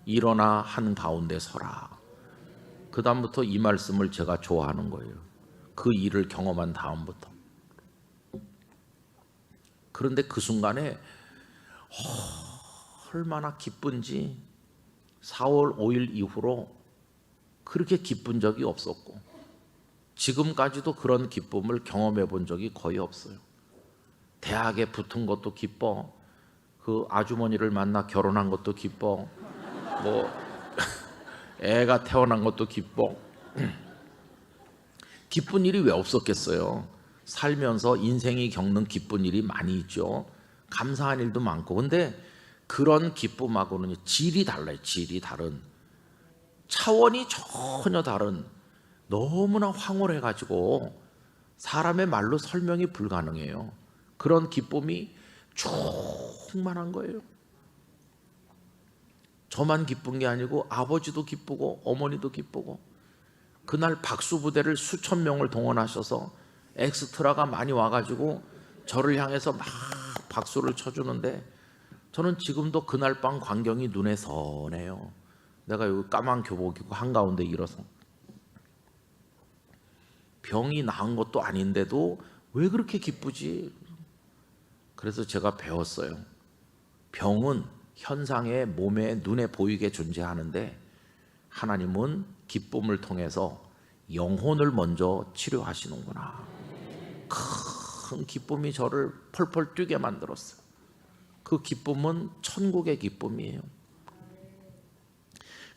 일어나 한가운데 서라. 그 다음부터 이 말씀을 제가 좋아하는 거예요. 그 일을 경험한 다음부터. 그런데 그 순간에 얼마나 기쁜지 4월 5일 이후로 그렇게 기쁜 적이 없었고, 지금까지도 그런 기쁨을 경험해 본 적이 거의 없어요. 대학에 붙은 것도 기뻐, 그 아주머니를 만나 결혼한 것도 기뻐, 뭐 애가 태어난 것도 기뻐. 기쁜 일이 왜 없었겠어요? 살면서 인생이 겪는 기쁜 일이 많이 있죠. 감사한 일도 많고. 근데 그런 기쁨하고는 질이 달라요. 질이 다른, 차원이 전혀 다른, 너무나 황홀해가지고 사람의 말로 설명이 불가능해요. 그런 기쁨이 충만한 거예요. 저만 기쁜 게 아니고 아버지도 기쁘고 어머니도 기쁘고, 그날 박수 부대를 수천 명을 동원하셔서 엑스트라가 많이 와가지고 저를 향해서 막 박수를 쳐주는데, 저는 지금도 그날 밤 광경이 눈에 선해요. 내가 여기 까만 교복 입고 한가운데 일어서, 병이 나은 것도 아닌데도 왜 그렇게 기쁘지? 그래서 제가 배웠어요. 병은 현상에 몸에 눈에 보이게 존재하는데 하나님은 기쁨을 통해서 영혼을 먼저 치료하시는구나. 큰 기쁨이 저를 펄펄 뛰게 만들었어요. 그 기쁨은 천국의 기쁨이에요.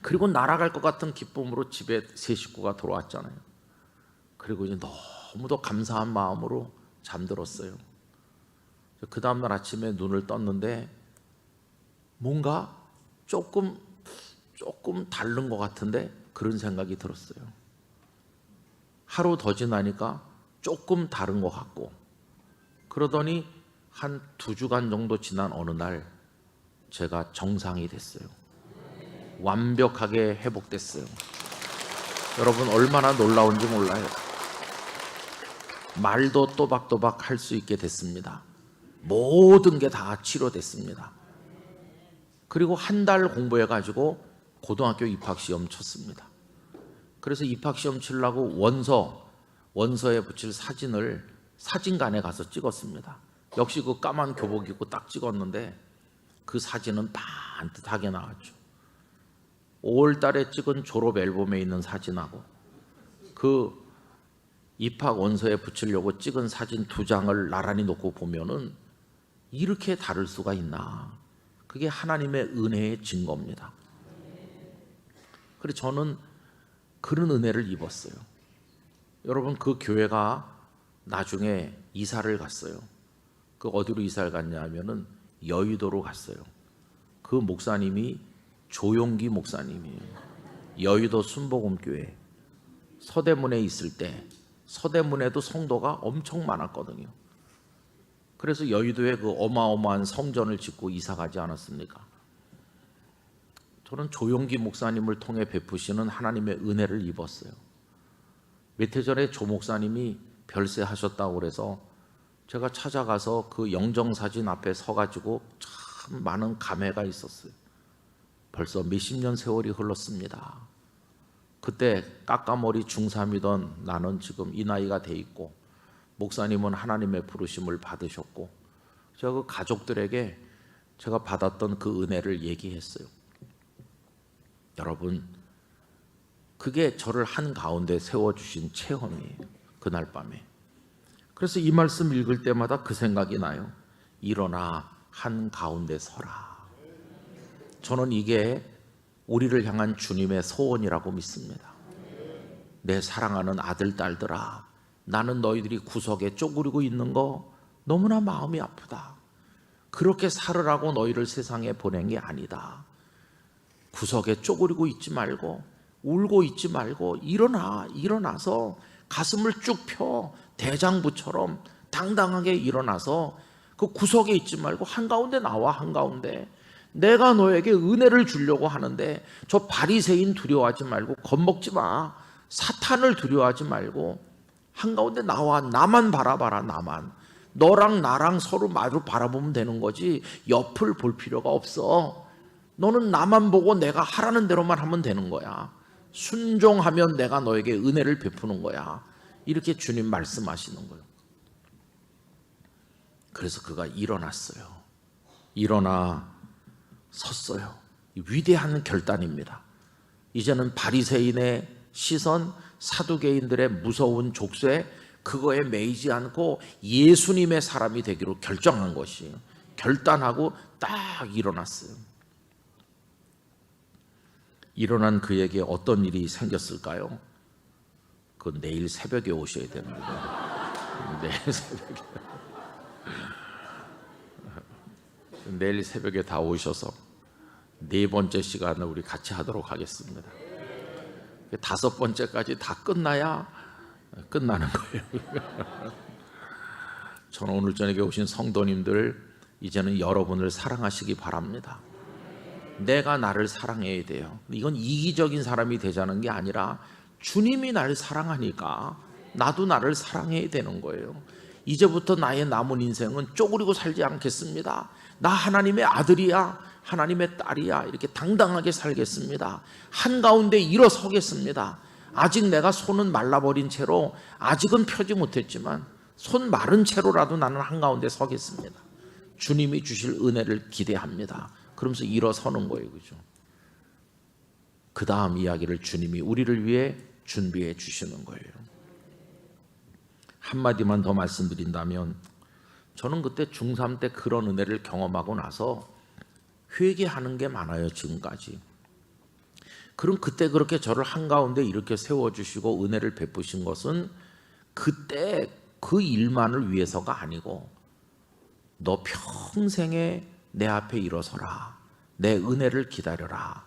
그리고 날아갈 것 같은 기쁨으로 집에 세 식구가 돌아왔잖아요. 그리고 이제 너무도 감사한 마음으로 잠들었어요. 그 다음날 아침에 눈을 떴는데 뭔가 조금 다른 것 같은데 그런 생각이 들었어요. 하루 더 지나니까 조금 다른 것 같고, 그러더니 한 2주간 정도 지난 어느 날 제가 정상이 됐어요. 완벽하게 회복됐어요. 여러분, 얼마나 놀라운지 몰라요. 말도 또박또박 할 수 있게 됐습니다. 모든 게 다 치료됐습니다. 그리고 한 달 공부해가지고 고등학교 입학시험 쳤습니다. 그래서 입학시험 치려고 원서에 붙일 사진을 사진관에 가서 찍었습니다. 역시 그 까만 교복 입고 딱 찍었는데 그 사진은 반듯하게 나왔죠. 5월 달에 찍은 졸업 앨범에 있는 사진하고 그 입학 원서에 붙이려고 찍은 사진 2장을 나란히 놓고 보면은 이렇게 다를 수가 있나. 그게 하나님의 은혜의 증거입니다. 그래서 저는 그런 은혜를 입었어요. 여러분, 그 교회가 나중에 이사를 갔어요. 그 어디로 이사를 갔냐 하면은 여의도로 갔어요. 그 목사님이 조용기 목사님이에요. 여의도 순복음교회 서대문에 있을 때 서대문에도 성도가 엄청 많았거든요. 그래서 여의도에 그 어마어마한 성전을 짓고 이사 가지 않았습니까? 저는 조용기 목사님을 통해 베푸시는 하나님의 은혜를 입었어요. 몇 해 전에 조 목사님이 별세하셨다고 그래서 제가 찾아가서 그 영정사진 앞에 서가지고 참 많은 감회가 있었어요. 벌써 몇십 년 세월이 흘렀습니다. 그때 까까머리 중3이던 나는 지금 이 나이가 돼 있고, 목사님은 하나님의 부르심을 받으셨고, 제가 그 가족들에게 제가 받았던 그 은혜를 얘기했어요. 여러분, 그게 저를 한가운데 세워주신 체험이에요. 그날 밤에. 그래서 이 말씀 읽을 때마다 그 생각이 나요. 일어나 한가운데 서라. 저는 이게 우리를 향한 주님의 소원이라고 믿습니다. 내 사랑하는 아들, 딸들아, 나는 너희들이 구석에 쪼그리고 있는 거 너무나 마음이 아프다. 그렇게 살으라고 너희를 세상에 보낸 게 아니다. 구석에 쪼그리고 있지 말고, 울고 있지 말고 일어나서 가슴을 쭉 펴 대장부처럼 당당하게 일어나서 그 구석에 있지 말고 한가운데 나와. 한가운데 내가 너에게 은혜를 주려고 하는데, 저 바리새인 두려워하지 말고, 겁먹지 마. 사탄을 두려워하지 말고 한가운데 나와. 나만 바라봐라. 나만. 너랑 나랑 서로 마주 바라보면 되는 거지 옆을 볼 필요가 없어. 너는 나만 보고 내가 하라는 대로만 하면 되는 거야. 순종하면 내가 너에게 은혜를 베푸는 거야. 이렇게 주님 말씀하시는 거예요. 그래서 그가 일어났어요. 일어나 섰어요. 위대한 결단입니다. 이제는 바리새인의 시선, 사두개인들의 무서운 족쇄, 그거에 매이지 않고 예수님의 사람이 되기로 결정한 것이에요. 결단하고 딱 일어났어요. 일어난 그에게 어떤 일이 생겼을까요? 그 내일 새벽에 오셔야 됩니다. 내일 새벽에 다 오셔서 네 번째 시간을 우리 같이 하도록 하겠습니다. 다섯 번째까지 다 끝나야 끝나는 거예요. 저는 오늘 저녁에 오신 성도님들, 이제는 여러분을 사랑하시기 바랍니다. 내가 나를 사랑해야 돼요. 이건 이기적인 사람이 되자는 게 아니라 주님이 나를 사랑하니까 나도 나를 사랑해야 되는 거예요. 이제부터 나의 남은 인생은 쪼그리고 살지 않겠습니다. 나 하나님의 아들이야, 하나님의 딸이야, 이렇게 당당하게 살겠습니다. 한가운데 일어서겠습니다. 아직 내가 손은 말라버린 채로, 아직은 펴지 못했지만 손 마른 채로라도 나는 한가운데 서겠습니다. 주님이 주실 은혜를 기대합니다. 그러면서 일어서는 거예요. 그죠? 그 다음 이야기를 주님이 우리를 위해 준비해 주시는 거예요. 한마디만 더 말씀드린다면, 저는 그때 중3 때 그런 은혜를 경험하고 나서 회개하는 게 많아요. 지금까지. 그럼 그때 그렇게 저를 한가운데 이렇게 세워주시고 은혜를 베푸신 것은 그때 그 일만을 위해서가 아니고, 너 평생에 내 앞에 일어서라, 내 은혜를 기다려라,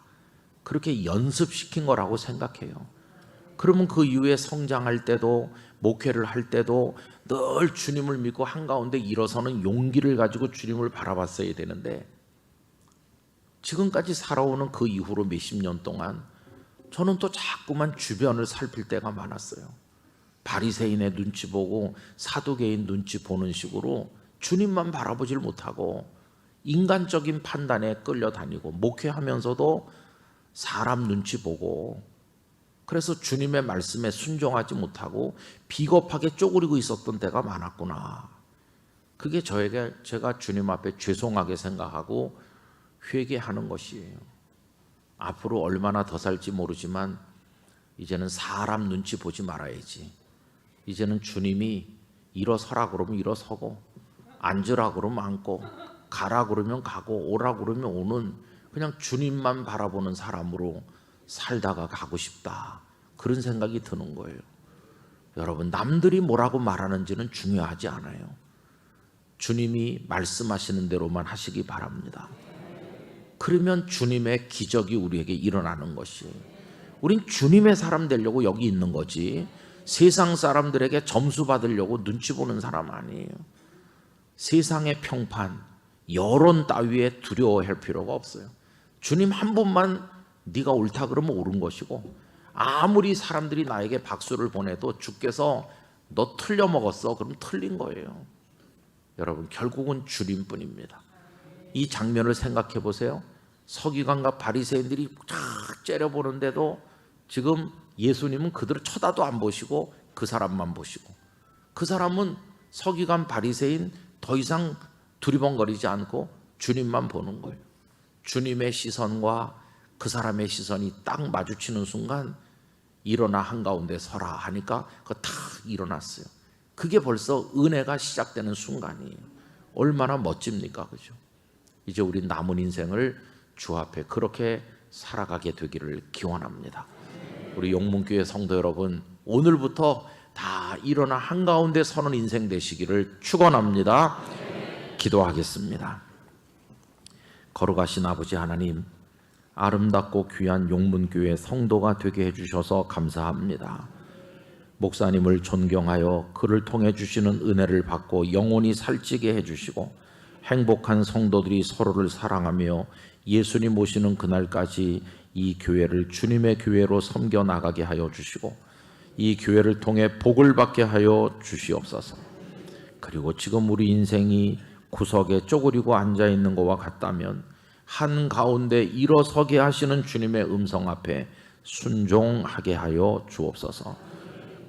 그렇게 연습시킨 거라고 생각해요. 그러면 그 이후에 성장할 때도, 목회를 할 때도 늘 주님을 믿고 한가운데 일어서는 용기를 가지고 주님을 바라봤어야 되는데, 지금까지 살아오는 그 이후로 몇십 년 동안 저는 또 자꾸만 주변을 살필 때가 많았어요. 바리새인의 눈치 보고 사두개인 눈치 보는 식으로 주님만 바라보질 못하고 인간적인 판단에 끌려다니고, 목회하면서도 사람 눈치 보고, 그래서 주님의 말씀에 순종하지 못하고 비겁하게 쪼그리고 있었던 때가 많았구나. 그게 제가 주님 앞에 죄송하게 생각하고 회개하는 것이에요. 앞으로 얼마나 더 살지 모르지만 이제는 사람 눈치 보지 말아야지. 이제는 주님이 일어서라 그러면 일어서고, 앉으라 그러면 앉고, 가라 그러면 가고, 오라 그러면 오는, 그냥 주님만 바라보는 사람으로 살다가 가고 싶다, 그런 생각이 드는 거예요. 여러분, 남들이 뭐라고 말하는지는 중요하지 않아요. 주님이 말씀하시는 대로만 하시기 바랍니다. 그러면 주님의 기적이 우리에게 일어나는 것이에요. 우린 주님의 사람 되려고 여기 있는 거지, 세상 사람들에게 점수 받으려고 눈치 보는 사람 아니에요. 세상의 평판, 여론 따위에 두려워할 필요가 없어요. 주님 한 분만 네가 옳다 그러면 옳은 것이고, 아무리 사람들이 나에게 박수를 보내도 주께서 너 틀려 먹었어 그럼 틀린 거예요. 여러분 결국은 주님뿐입니다. 이 장면을 생각해 보세요. 서기관과 바리새인들이 쫙 째려보는데도 지금 예수님은 그들을 쳐다도 안 보시고 그 사람만 보시고, 그 사람은 서기관 바리새인 더 이상 두리번거리지 않고 주님만 보는 거예요. 주님의 시선과 그 사람의 시선이 딱 마주치는 순간 일어나 한가운데 서라 하니까 그거 탁 일어났어요. 그게 벌써 은혜가 시작되는 순간이에요. 얼마나 멋집니까, 그죠? 이제 우리 남은 인생을 주 앞에 그렇게 살아가게 되기를 기원합니다. 우리 용문교회 성도 여러분, 오늘부터 다 일어나 한가운데 서는 인생 되시기를 축원합니다. 기도하겠습니다. 거룩하신 아버지 하나님, 아름답고 귀한 용문교회 성도가 되게 해주셔서 감사합니다. 목사님을 존경하여 그를 통해 주시는 은혜를 받고 영혼이 살찌게 해주시고 행복한 성도들이 서로를 사랑하며 예수님 오시는 그날까지 이 교회를 주님의 교회로 섬겨 나가게 하여 주시고 이 교회를 통해 복을 받게 하여 주시옵소서. 그리고 지금 우리 인생이 구석에 쪼그리고 앉아있는 것과 같다면 한가운데 일어서게 하시는 주님의 음성 앞에 순종하게 하여 주옵소서.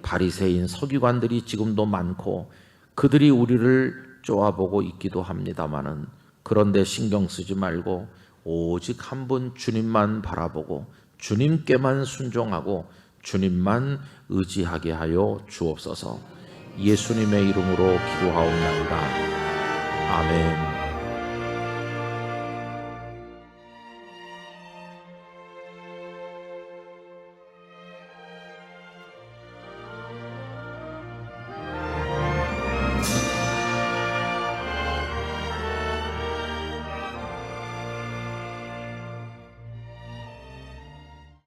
바리새인 서기관들이 지금도 많고 그들이 우리를 쪼아보고 있기도 합니다마는, 그런데 신경 쓰지 말고 오직 한 분 주님만 바라보고 주님께만 순종하고 주님만 의지하게 하여 주옵소서. 예수님의 이름으로 기도하옵나이다. 아멘.